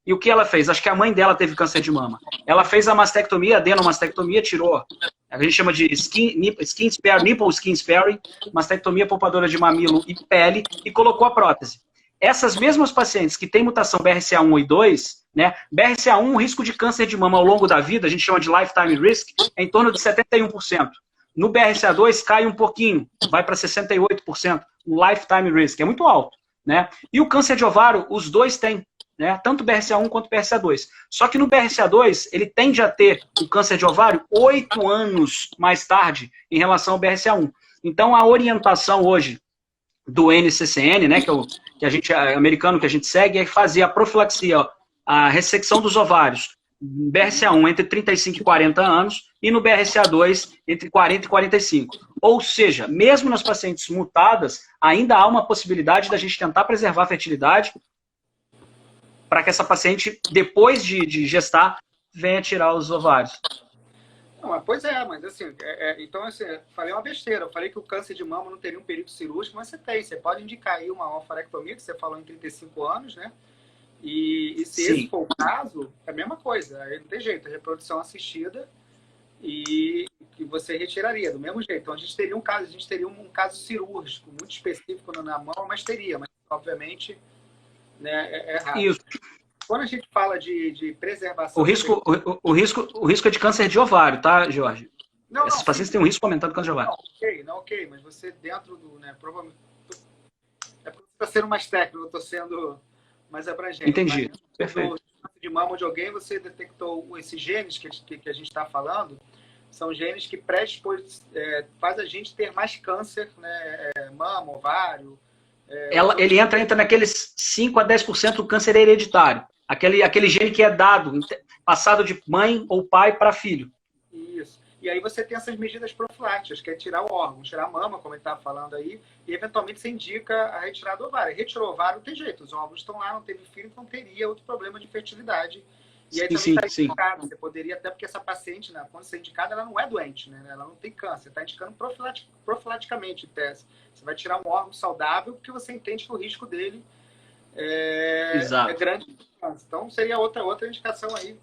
E o que ela fez? Acho que a mãe dela teve câncer de mama. Ela fez a mastectomia, adenomastectomia, tirou. A gente chama de nipple skin sparing, mastectomia poupadora de mamilo e pele, e colocou a prótese. Essas mesmas pacientes que têm mutação BRCA1 e 2, né, BRCA1, o risco de câncer de mama ao longo da vida, a gente chama de lifetime risk, é em torno de 71%. No BRCA2 cai um pouquinho, vai para 68%, o lifetime risk, é muito alto. Né? E o câncer de ovário, os dois têm. Né? Tanto BRCA1 quanto BRCA2. Só que no BRCA2, ele tende a ter o câncer de ovário 8 anos mais tarde em relação ao BRCA1. Então, a orientação hoje do NCCN, né, que a gente, americano que a gente segue, é fazer a profilaxia, a ressecção dos ovários, BRCA1 entre 35 e 40 anos, e no BRCA2 entre 40 e 45. Ou seja, mesmo nas pacientes mutadas, ainda há uma possibilidade da gente tentar preservar a fertilidade para que essa paciente, depois de gestar, venha tirar os ovários. Não, pois mas assim, então assim, falei uma besteira. Eu falei que o câncer de mama não teria um período cirúrgico, mas você tem. Você pode indicar aí uma ovarectomia, que você falou em 35 anos, né? E se Sim. esse for o caso, é a mesma coisa. Aí não tem jeito, é reprodução assistida e você retiraria do mesmo jeito. Então a gente teria um caso cirúrgico muito específico na mão, mas obviamente, né, é raro. Isso. Quando a gente fala de preservação... O risco é de câncer de ovário, tá, Jorge? Esses pacientes têm um risco aumentado de câncer de ovário. Ok, mas você dentro do... Né, provavelmente, é porque você está sendo mais técnico, eu estou sendo mais abrangente. Entendi, perfeito. No de mama de alguém, você detectou esses genes que a gente está falando, são genes que faz a gente ter mais câncer, né, mama, ovário... Ele entra naqueles 5 a 10% do câncer hereditário. Aquele gene que é dado, passado de mãe ou pai para filho. Isso. E aí você tem essas medidas profiláticas, que é tirar o órgão, tirar a mama, como ele estava falando aí, e eventualmente você indica a retirada do ovário. Retirou o ovário, não tem jeito. Os óvulos estão lá, não teve filho, então teria outro problema de fertilidade. E aí também está indicado. Você poderia, até porque essa paciente, né, quando você é indicada, ela não é doente, né? Ela não tem câncer. Está indicando profilaticamente, em tese. Você vai tirar um órgão saudável porque você entende que o risco dele é grande. Então seria outra indicação aí.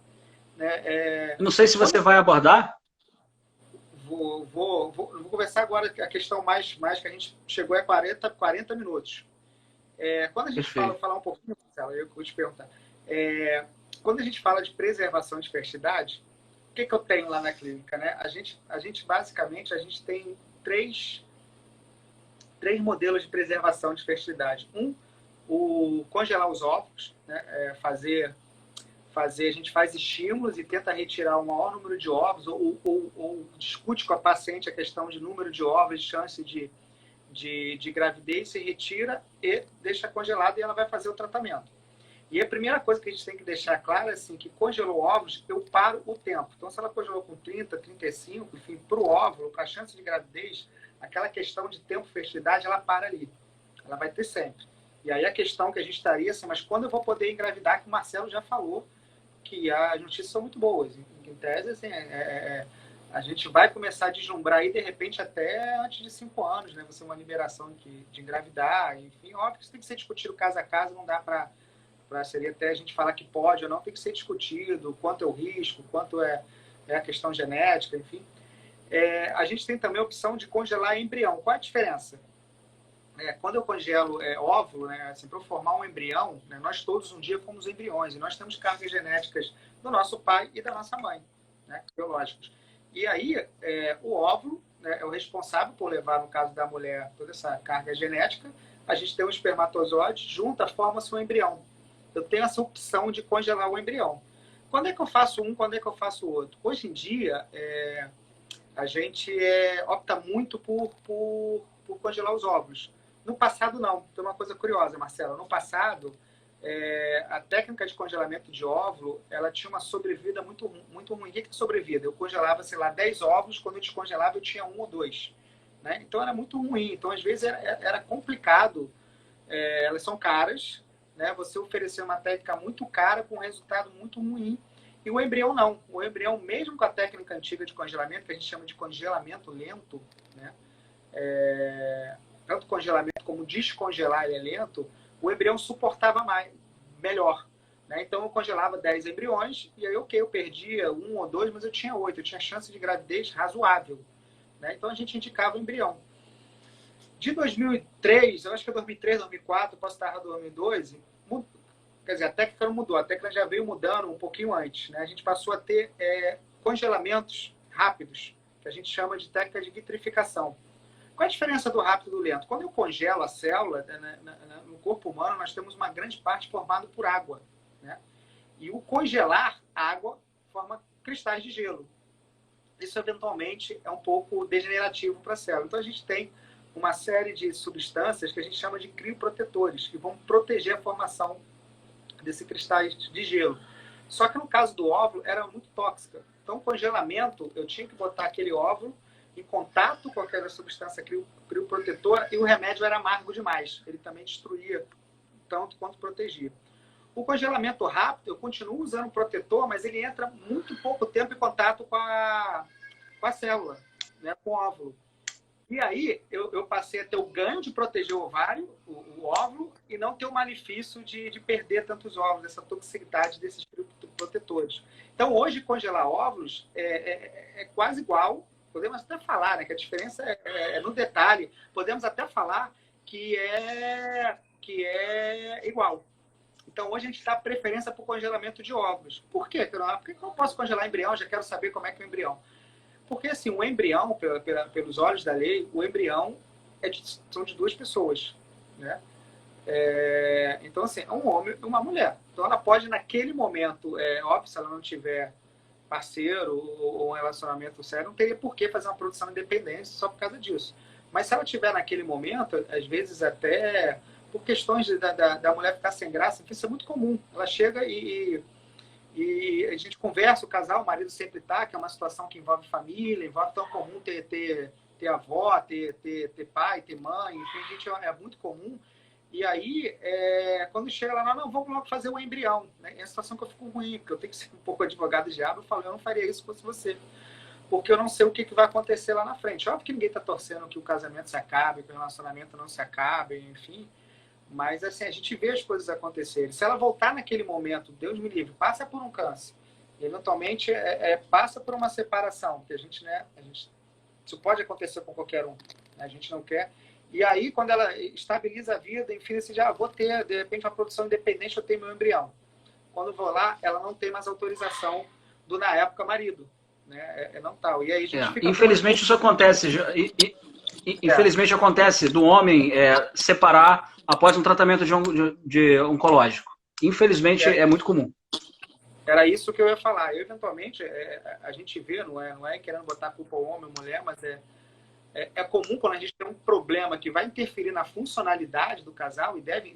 Né? Não sei se você vai abordar. Vou conversar agora a questão mais que a gente chegou a 40 minutos. Quando a gente falar um pouquinho, Marcelo, eu vou te perguntar. Quando a gente fala de preservação de fertilidade, o que eu tenho lá na clínica? Né? A gente basicamente, tem três modelos de preservação de fertilidade. O congelar os óvulos, né? A gente faz estímulos e tenta retirar o maior número de óvulos ou discute com a paciente a questão de número de óvulos, chance de de gravidez, se retira e deixa congelado e ela vai fazer o tratamento. E a primeira coisa que a gente tem que deixar claro é assim, que congelou óvulos, eu paro o tempo. Então, se ela congelou com 30, 35, enfim, para o óvulo, para a chance de gravidez, aquela questão de tempo, fertilidade, ela para ali. Ela vai ter sempre. E aí a questão que a gente estaria assim, mas quando eu vou poder engravidar, que o Marcelo já falou que as notícias são muito boas. Em tese, assim, a gente vai começar a deslumbrar aí, de repente, até antes de 5 anos, né? Você uma liberação de engravidar, enfim, óbvio que isso tem que ser discutido caso a caso, não dá para seria até a gente falar que pode ou não, tem que ser discutido, quanto é o risco, quanto é a questão genética, enfim. A gente tem também a opção de congelar embrião. Qual é a diferença? Quando eu congelo óvulo, né, assim, para eu formar um embrião, né, nós todos um dia fomos embriões, e nós temos cargas genéticas do nosso pai e da nossa mãe, né, biológicos. E aí, o óvulo, né, é o responsável por levar, no caso da mulher, toda essa carga genética. A gente tem um espermatozoide, junta, forma-se um embrião. Eu tenho essa opção de congelar o embrião. Quando é que eu faço um, quando é que eu faço o outro? Hoje em dia, a gente opta muito por congelar os óvulos. No passado, não. Tem uma coisa curiosa, Marcelo. No passado, a técnica de congelamento de óvulo, ela tinha uma sobrevida muito, muito ruim. O que é sobrevida? Eu congelava, sei lá, 10 óvulos, quando eu descongelava eu tinha 1 ou 2. Né? Então era muito ruim. Então, às vezes, era complicado. Elas são caras, né? Você oferecer uma técnica muito cara com um resultado muito ruim. E o embrião não. O embrião, mesmo com a técnica antiga de congelamento, que a gente chama de congelamento lento, né? Tanto congelamento como descongelar ele é lento, o embrião suportava melhor. Né? Então eu congelava 10 embriões e aí eu perdia 1 ou 2, mas eu tinha 8, eu tinha chance de gravidez razoável. Né? Então a gente indicava o embrião. De 2003, eu acho que é 2003, 2004, posso estar errado, 2012, quer dizer, a técnica não mudou, a técnica já veio mudando um pouquinho antes. Né? A gente passou a ter congelamentos rápidos, que a gente chama de técnica de vitrificação. Qual é a diferença do rápido e do lento? Quando eu congelo a célula, no corpo humano, nós temos uma grande parte formada por água. Né? E o congelar água forma cristais de gelo. Isso, eventualmente, é um pouco degenerativo para a célula. Então, a gente tem uma série de substâncias que a gente chama de crioprotetores, que vão proteger a formação desses cristais de gelo. Só que, no caso do óvulo, era muito tóxica. Então, o congelamento, eu tinha que botar aquele óvulo em contato com aquela substância crioprotetora e o remédio era amargo demais. Ele também destruía tanto quanto protegia. O congelamento rápido, eu continuo usando o protetor, mas ele entra muito pouco tempo em contato com a célula, né, com o óvulo. E aí eu passei a ter o ganho de proteger o ovário, o óvulo, e não ter o malefício de perder tantos óvulos, essa toxicidade desses crioprotetores. Então, hoje, congelar óvulos é quase igual. Podemos até falar, né, que a diferença é no detalhe. Podemos até falar que é igual. Então, hoje a gente dá preferência para o congelamento de óvulos. Por quê? Por que eu não posso congelar embrião? Eu já quero saber como é que é o embrião. Porque, assim, o embrião, pelos olhos da lei, o embrião são de 2 pessoas. Né? Então, assim, é um homem e uma mulher. Então, ela pode, naquele momento, óbvio, se ela não tiver parceiro ou um relacionamento sério, não teria por que fazer uma produção independente só por causa disso. Mas se ela tiver naquele momento, às vezes até por questões da mulher ficar sem graça, isso é muito comum. Ela chega e a gente conversa, o casal, o marido sempre está, que é uma situação que envolve família, envolve tão comum ter avó, ter pai, ter mãe, enfim, a gente é muito comum. E aí, quando chega lá, não, vamos logo fazer o embrião. Né? É a situação que eu fico ruim, porque eu tenho que ser um pouco advogado de diabo. Eu falo, eu não faria isso se fosse você. Porque eu não sei o que vai acontecer lá na frente. Óbvio que ninguém está torcendo que o casamento se acabe, que o relacionamento não se acabe, enfim. Mas, assim, a gente vê as coisas acontecerem. Se ela voltar naquele momento, Deus me livre, passa por um câncer. E, eventualmente, passa por uma separação. Porque a gente, isso pode acontecer com qualquer um. Né? A gente não quer... E aí, quando ela estabiliza a vida, enfim, você já vou ter, de repente, uma produção independente, eu tenho meu embrião. Quando eu vou lá, ela não tem mais autorização do, na época, marido. Né? Não tal. E aí a gente fica infelizmente, isso acontece. Infelizmente, acontece do homem separar após um tratamento de oncológico. Infelizmente, é muito comum. Era isso que eu ia falar. Eventualmente, a gente vê, não é querendo botar a culpa ao homem ou mulher, mas É comum quando a gente tem um problema que vai interferir na funcionalidade do casal e deve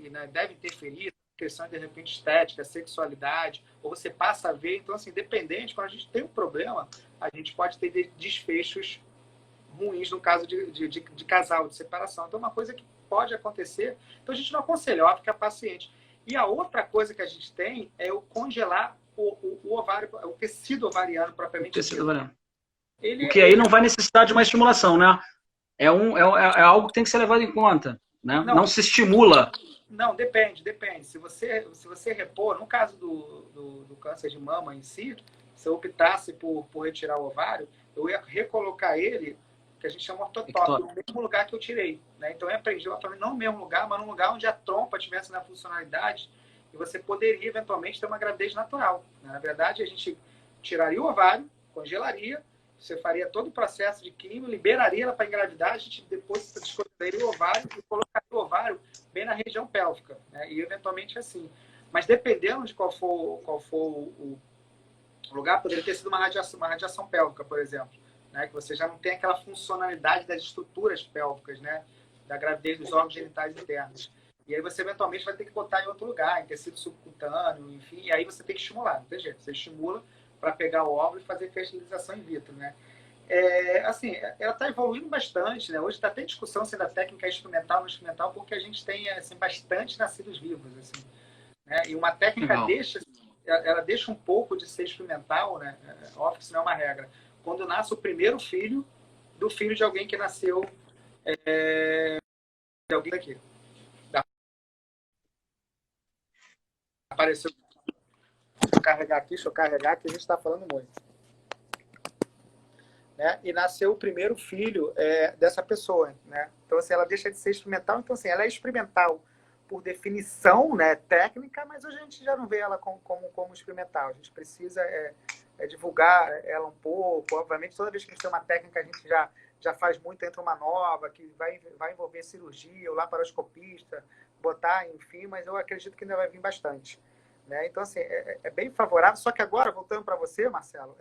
interferir questões, de repente, estética, sexualidade, ou você passa a ver. Então, assim, independente, quando a gente tem um problema, a gente pode ter desfechos ruins no caso de casal, de separação. Então, é uma coisa que pode acontecer. Então, a gente não aconselha, óbvio, que a paciente. E a outra coisa que a gente tem é o congelar o ovário, o tecido ovariano propriamente dito. O que aí não vai necessitar de uma estimulação, né? É algo que tem que ser levado em conta, né? Não se estimula. Não, depende. Se você repor, no caso do câncer de mama em si, se eu optasse por retirar o ovário, eu ia recolocar ele, que a gente chama ortotópico, no mesmo lugar que eu tirei. Né? Então eu aprendi não no mesmo lugar, mas num lugar onde a trompa tivesse na funcionalidade e você poderia eventualmente ter uma gravidez natural. Né? Na verdade, a gente tiraria o ovário, congelaria, você faria todo o processo de químio, liberaria ela para engravidar, a gente depois descongelaria o ovário e colocaria o ovário bem na região pélvica, né? E eventualmente assim. Mas dependendo de qual for o lugar, poderia ter sido uma radiação pélvica, por exemplo, né? Que você já não tem aquela funcionalidade das estruturas pélvicas, né? Da gravidez dos órgãos genitais internos. E aí você eventualmente vai ter que botar em outro lugar, em tecido subcutâneo, enfim, e aí você tem que estimular, não tem jeito. Você estimula para pegar o óvulo e fazer fertilização in vitro, né? Assim, ela está evoluindo bastante, né? Hoje está até discussão se a técnica é instrumental ou não instrumental, porque a gente tem assim, bastante nascidos vivos, assim, né? E uma técnica ela deixa um pouco de ser experimental, né? Óbvio que isso não é uma regra. Quando nasce o primeiro filho do filho de alguém que nasceu de alguém daqui. Apareceu. Deixa eu carregar aqui, a gente está falando muito. Né? E nasceu o primeiro filho dessa pessoa. Né? Então, assim, ela deixa de ser experimental. Então, assim, ela é experimental por definição, né, técnica, mas a gente já não vê ela como experimental. A gente precisa divulgar ela um pouco. Obviamente, toda vez que a gente tem uma técnica, a gente já faz muito, entra uma nova, que vai envolver cirurgia, ou laparoscopista, botar, enfim, mas eu acredito que ainda vai vir bastante. Né? Então, assim, é bem favorável. Só que agora, voltando para você, Marcelo,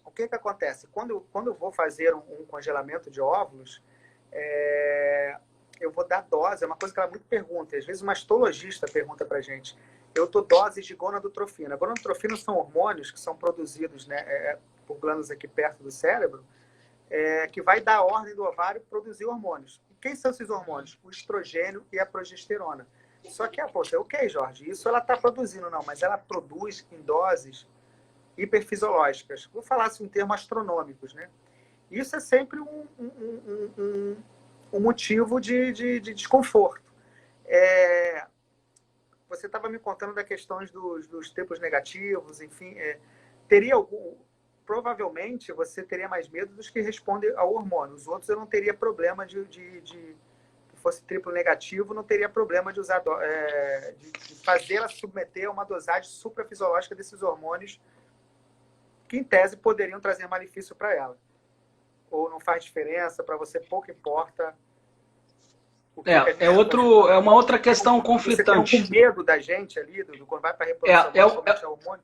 o que acontece? Quando eu vou fazer um congelamento de óvulos, eu vou dar dose, é uma coisa que ela muito pergunta. Às vezes, o mastologista pergunta para a gente. Eu dou doses de gonadotrofina. A gonadotrofina são hormônios que são produzidos, né, por glândulas aqui perto do cérebro, que vai dar a ordem do ovário produzir hormônios. E quem são esses hormônios? O estrogênio e a progesterona. Só que, ok, Jorge, isso ela está produzindo, não, mas ela produz em doses hiperfisiológicas. Vou falar assim, em termos astronômicos, né? Isso é sempre um motivo de desconforto. Você estava me contando das questões dos triplos negativos, enfim, provavelmente você teria mais medo dos que respondem ao hormônio. Os outros eu não teria problema se fosse triplo negativo, não teria problema de usar de fazê-la submeter a uma dosagem suprafisiológica desses hormônios que, em tese, poderiam trazer malefício para ela. Ou não faz diferença, para você pouco importa. É uma outra questão conflitante. Você tem um medo da gente ali, quando vai para a reprodução, hormônio.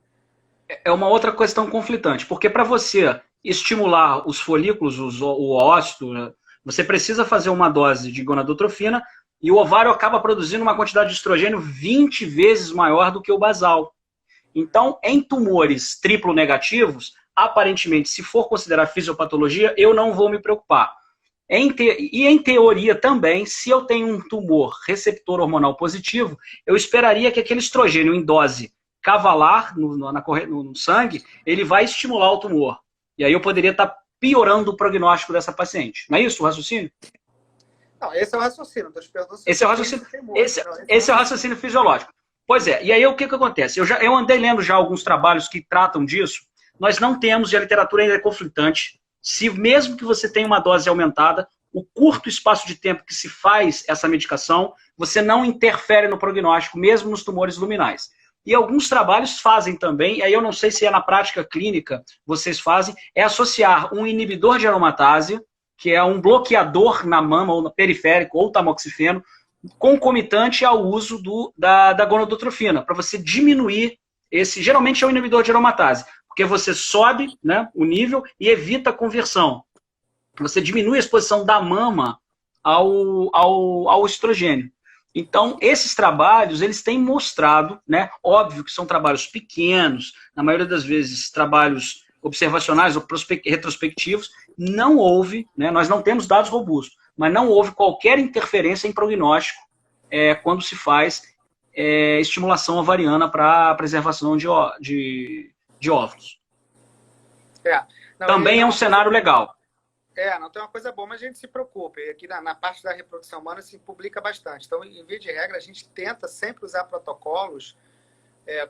É uma outra questão conflitante, porque para você estimular os folículos, o ócito, você precisa fazer uma dose de gonadotrofina e o ovário acaba produzindo uma quantidade de estrogênio 20 vezes maior do que o basal. Então, em tumores triplo negativos, aparentemente, se for considerar fisiopatologia, eu não vou me preocupar. E em teoria também, se eu tenho um tumor receptor hormonal positivo, eu esperaria que aquele estrogênio em dose cavalar no sangue, ele vai estimular o tumor. E aí eu poderia estar piorando o prognóstico dessa paciente. Não é isso o raciocínio? Não, esse é o raciocínio. Esse é o raciocínio fisiológico. Pois é, e aí o que acontece? Eu andei lendo já alguns trabalhos que tratam disso. Nós não temos, e a literatura ainda é conflitante, se mesmo que você tenha uma dose aumentada, o curto espaço de tempo que se faz essa medicação, você não interfere no prognóstico, mesmo nos tumores luminais. E alguns trabalhos fazem também, e aí eu não sei se é na prática clínica vocês fazem, é associar um inibidor de aromatase, que é um bloqueador na mama, ou no periférico, ou tamoxifeno, concomitante ao uso da gonadotrofina, para você diminuir geralmente é um inibidor de aromatase, porque você sobe, né, o nível e evita a conversão. você diminui a exposição da mama ao estrogênio. Então, esses trabalhos, eles têm mostrado, né? Óbvio que são trabalhos pequenos, na maioria das vezes trabalhos observacionais ou retrospectivos, não houve, né? Nós não temos dados robustos, mas não houve qualquer interferência em prognóstico quando se faz estimulação ovariana para preservação de óvulos. Também é um cenário legal. Não tem uma coisa boa, mas a gente se preocupa. E aqui na parte da reprodução humana se publica bastante. Então, em via de regra, a gente tenta sempre usar protocolos,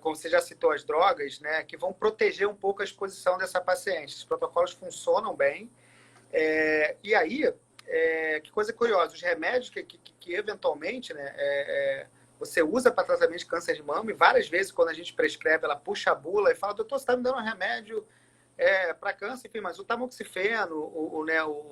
como você já citou, as drogas, né, que vão proteger um pouco a exposição dessa paciente. Os protocolos funcionam bem. E aí, que coisa curiosa, os remédios que eventualmente, né, você usa para tratamento de câncer de mama, e várias vezes quando a gente prescreve, ela puxa a bula e fala, doutor, você está me dando um remédio para câncer, enfim, mas o tamoxifeno, o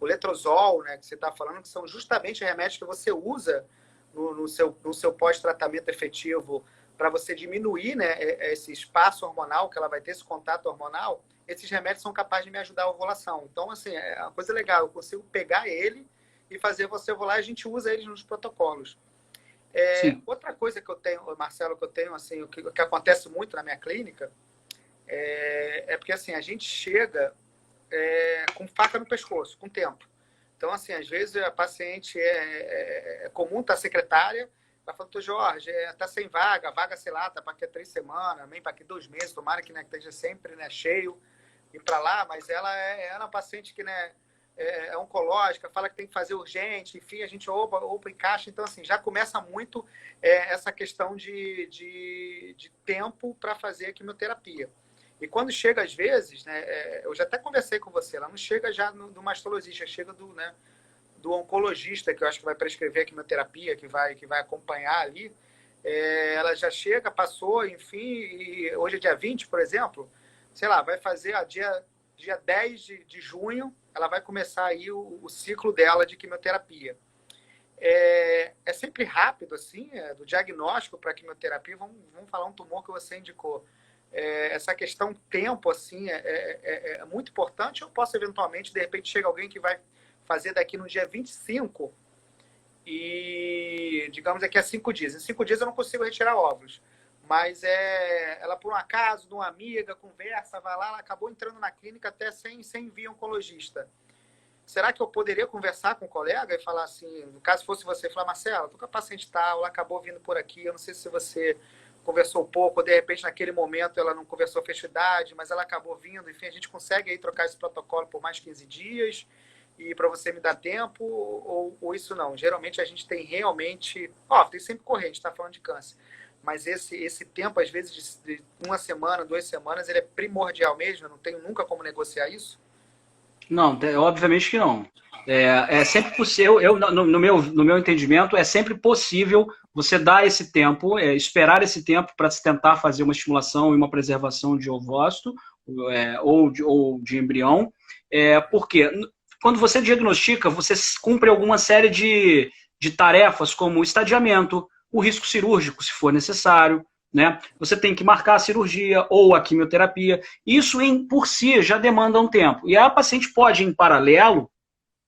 letrozol, né, que você está falando, que são justamente remédios que você usa no seu pós-tratamento efetivo para você diminuir, né, esse espaço hormonal que ela vai ter, esse contato hormonal, esses remédios são capazes de me ajudar a ovulação. Então, assim, é uma coisa legal, eu consigo pegar ele e fazer você ovular, a gente usa eles nos protocolos. Outra coisa que eu tenho, Marcelo, assim, o que acontece muito na minha clínica, porque assim, a gente chega com faca no pescoço, com tempo. Então, assim, às vezes a paciente é comum, tá secretária, vai falando, doutor Jorge, tá sem vaga, sei lá, tá para aqui 3 semanas, nem para aqui 2 meses, tomara que, né, esteja sempre, né, cheio, ir para lá, mas ela é uma paciente que, né, é oncológica, fala que tem que fazer urgente, enfim, a gente opa, encaixa. Então, assim, já começa muito essa questão de tempo para fazer a quimioterapia. E quando chega, às vezes, né, eu já até conversei com você, ela não chega já do mastologista, chega do oncologista, que eu acho que vai prescrever a quimioterapia, que vai acompanhar ali. Ela já chega, passou, enfim, e hoje é dia 20, por exemplo, sei lá, vai fazer dia 10 de junho, ela vai começar aí o ciclo dela de quimioterapia. É sempre rápido, assim, do diagnóstico para a quimioterapia. Vamos falar um tumor que você indicou. Essa questão tempo, assim, é muito importante. Eu posso, eventualmente, de repente, chega alguém que vai fazer daqui no dia 25 e, digamos, daqui a 5 dias. Em 5 dias eu não consigo retirar óvulos. Mas ela, por um acaso, de uma amiga, conversa, vai lá, ela acabou entrando na clínica até sem vir oncologista. Será que eu poderia conversar com o colega e falar assim, no caso fosse você, falar, Marcelo, tô com a paciente tal, ela acabou vindo por aqui, eu não sei se você conversou um pouco, ou de repente naquele momento ela não conversou festividade, mas ela acabou vindo, enfim, a gente consegue aí trocar esse protocolo por mais 15 dias e para você me dar tempo, ou isso não? Geralmente a gente tem realmente, tem sempre corrente, está falando de câncer. Mas esse tempo, às vezes, de 1 semana, 2 semanas, ele é primordial mesmo? Eu não tenho nunca como negociar isso? Não, obviamente que não. É sempre possível, no meu entendimento, é sempre possível você dar esse tempo, esperar esse tempo para tentar fazer uma estimulação e uma preservação de ovócito ou de embrião. Porque quando você diagnostica, você cumpre alguma série de tarefas, como o estadiamento, o risco cirúrgico, se for necessário, né? Você tem que marcar a cirurgia ou a quimioterapia. Isso, por si, já demanda um tempo. E a paciente pode, em paralelo,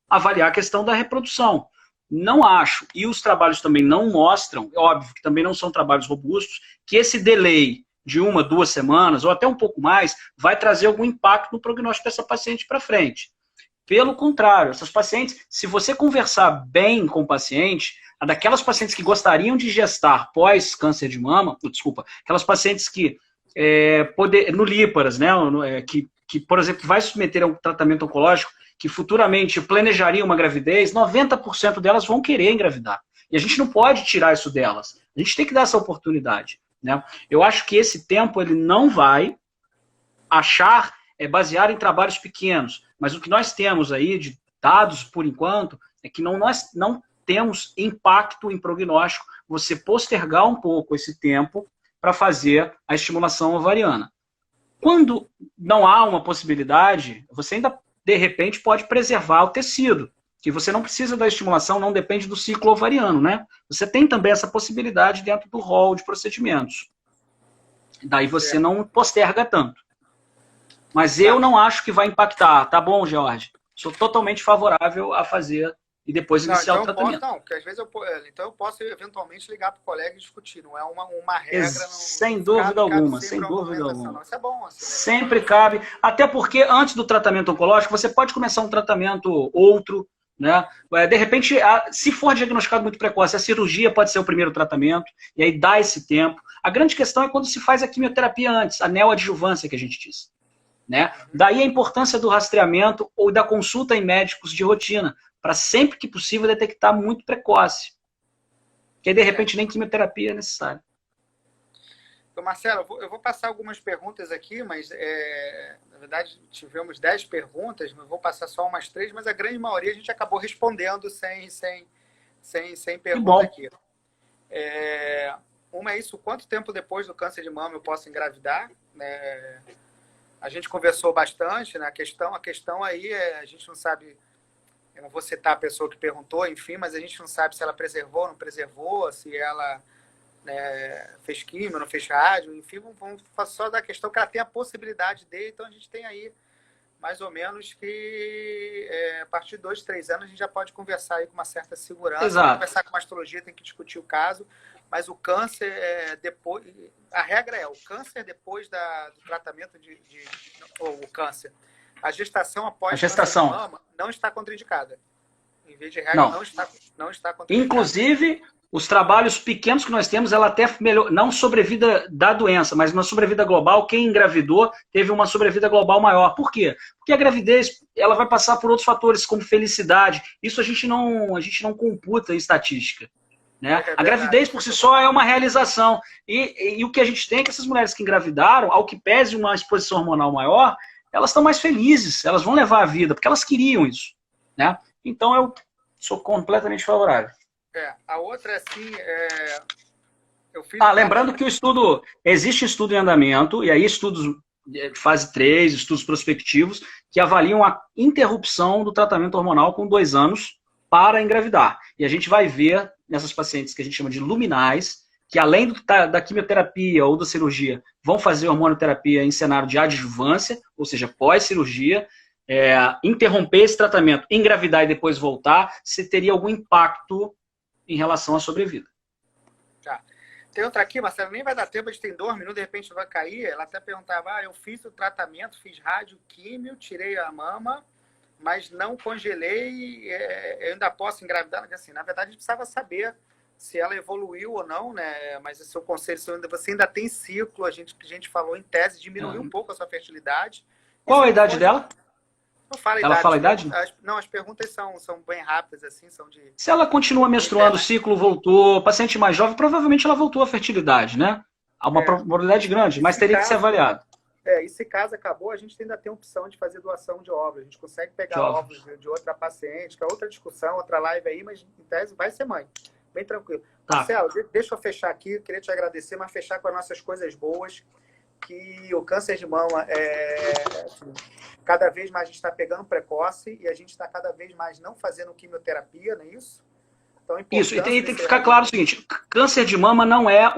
avaliar a questão da reprodução. Não acho, e os trabalhos também não mostram, é óbvio que também não são trabalhos robustos, que esse delay de 1, 2 semanas, ou até um pouco mais, vai trazer algum impacto no prognóstico dessa paciente para frente. Pelo contrário, essas pacientes, se você conversar bem com o paciente, daquelas pacientes que gostariam de gestar pós-câncer de mama, aquelas pacientes que nulíparas, né, que, por exemplo, vai submeter a um tratamento oncológico, que futuramente planejariam uma gravidez, 90% delas vão querer engravidar. E a gente não pode tirar isso delas. A gente tem que dar essa oportunidade, né? Eu acho que esse tempo ele não vai basear em trabalhos pequenos. Mas o que nós temos aí de dados, por enquanto, é que nós não temos impacto em prognóstico você postergar um pouco esse tempo para fazer a estimulação ovariana. Quando não há uma possibilidade, você ainda, de repente, pode preservar o tecido, que você não precisa da estimulação, não depende do ciclo ovariano, né? Você tem também essa possibilidade dentro do rol de procedimentos. Daí você não posterga tanto. Mas eu não acho que vai impactar, tá bom, George? sou totalmente favorável a fazer e depois iniciar o tratamento. Porque às vezes eu posso eventualmente ligar para o colega e discutir, não é uma regra. Sem dúvida alguma, sem dúvida alguma. Isso é bom. Assim, sempre cabe, até porque antes do tratamento oncológico, você pode começar um tratamento outro, né? De repente, se for diagnosticado muito precoce, a cirurgia pode ser o primeiro tratamento, e aí dá esse tempo. A grande questão é quando se faz a quimioterapia antes, a neoadjuvância que a gente diz. Né? Daí a importância do rastreamento ou da consulta em médicos de rotina, para sempre que possível detectar muito precoce. Porque aí, de repente, nem quimioterapia é necessária. Então, Marcelo, eu vou passar algumas perguntas aqui, mas na verdade tivemos 10 perguntas, mas vou passar só umas 3, mas a grande maioria a gente acabou respondendo sem pergunta aqui. Uma é isso, quanto tempo depois do câncer de mama eu posso engravidar? A gente conversou bastante, né? A questão aí a gente não sabe, eu não vou citar a pessoa que perguntou, enfim, mas a gente não sabe se ela preservou ou não preservou, se ela fez químio, não fez rádio, enfim, vamos só da questão que ela tem a possibilidade de, então a gente tem aí mais ou menos que a partir de 2, 3 anos a gente já pode conversar aí com uma certa segurança. Exato. Conversar com uma astrologia, tem que discutir o caso, mas o câncer depois, a regra é o câncer depois do tratamento ou o câncer, a gestação após a gestação câncer de mama não está contraindicada. Em vez de regra, não está contraindicada. Inclusive, os trabalhos pequenos que nós temos, ela até melhor, não sobrevida da doença, mas uma sobrevida global. Quem engravidou teve uma sobrevida global maior. Por quê? Porque a gravidez ela vai passar por outros fatores, como felicidade. Isso a gente não computa em estatística. Né? A gravidez por si só é uma realização. E o que a gente tem é que essas mulheres que engravidaram, ao que pese uma exposição hormonal maior, elas estão mais felizes, elas vão levar a vida, porque elas queriam isso. Né? Então eu sou completamente favorável. A outra é assim, eu fiz... lembrando que existe estudo em andamento, e aí estudos de fase 3, estudos prospectivos, que avaliam a interrupção do tratamento hormonal com 2 anos para engravidar. E a gente vai ver nessas pacientes que a gente chama de luminais, que além da quimioterapia ou da cirurgia, vão fazer hormonioterapia em cenário de adjuvância, ou seja, pós-cirurgia, interromper esse tratamento, engravidar e depois voltar, se teria algum impacto em relação à sobrevida. Tá. Tem outra aqui, Marcelo, nem vai dar tempo, a gente tem 2 minutos, de repente vai cair. Ela até perguntava, eu fiz o tratamento, fiz radioquímio, tirei a mama, mas não congelei, eu ainda posso engravidar? Assim, na verdade, a gente precisava saber se ela evoluiu ou não, né? Mas o seu conselho, você ainda tem ciclo, a gente falou em tese, diminuiu um pouco a sua fertilidade. Qual a idade dela? Não fala ela idade. Fala a idade? Não, as perguntas são bem rápidas, assim, são de... Se ela continua menstruando, o ciclo voltou, paciente mais jovem, provavelmente ela voltou à fertilidade, né? Há uma probabilidade grande, mas teria que ser avaliado. E se caso acabou, a gente ainda tem a opção de fazer doação de óvulos. A gente consegue pegar óvulos de outra paciente, que é outra discussão, outra live aí, mas em tese vai ser mãe. Bem tranquilo. Tá. Marcelo, deixa eu fechar aqui, queria te agradecer, mas fechar com as nossas coisas boas, que o câncer de mama assim, cada vez mais a gente está pegando precoce e a gente está cada vez mais não fazendo quimioterapia, não é isso? Então, isso, e tem que ficar claro o seguinte, câncer de mama não é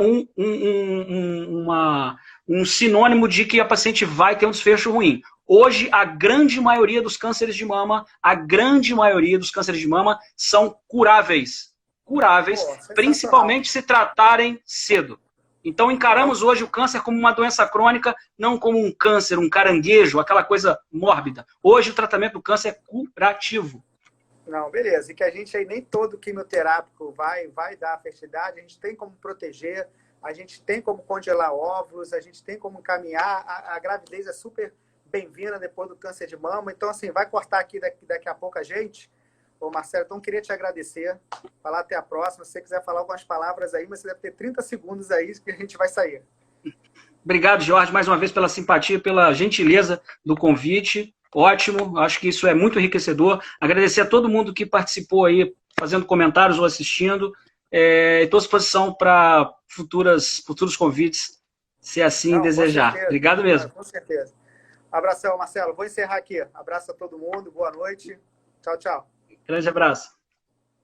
um sinônimo de que a paciente vai ter um desfecho ruim. Hoje, a grande maioria dos cânceres de mama, são curáveis. Principalmente se tratarem cedo. Então, encaramos hoje o câncer como uma doença crônica, não como um câncer, um caranguejo, aquela coisa mórbida. Hoje, o tratamento do câncer é curativo. Não, beleza. E que a gente aí, nem todo quimioterápico vai dar fertilidade, a gente tem como proteger, a gente tem como congelar óvulos, a gente tem como caminhar. A gravidez é super bem-vinda depois do câncer de mama. Então, assim, vai cortar aqui daqui a pouco a gente. Ô, Marcelo, então queria te agradecer, falar até a próxima. Se você quiser falar algumas palavras aí, mas você deve ter 30 segundos aí que a gente vai sair. Obrigado, Jorge, mais uma vez pela simpatia, pela gentileza do convite. Ótimo, acho que isso é muito enriquecedor. Agradecer a todo mundo que participou aí, fazendo comentários ou assistindo. Estou à disposição para futuros convites, se assim desejar. Obrigado mesmo. Com certeza. Abração, Marcelo. Vou encerrar aqui. Abraço a todo mundo, boa noite. Tchau, tchau. Grande abraço.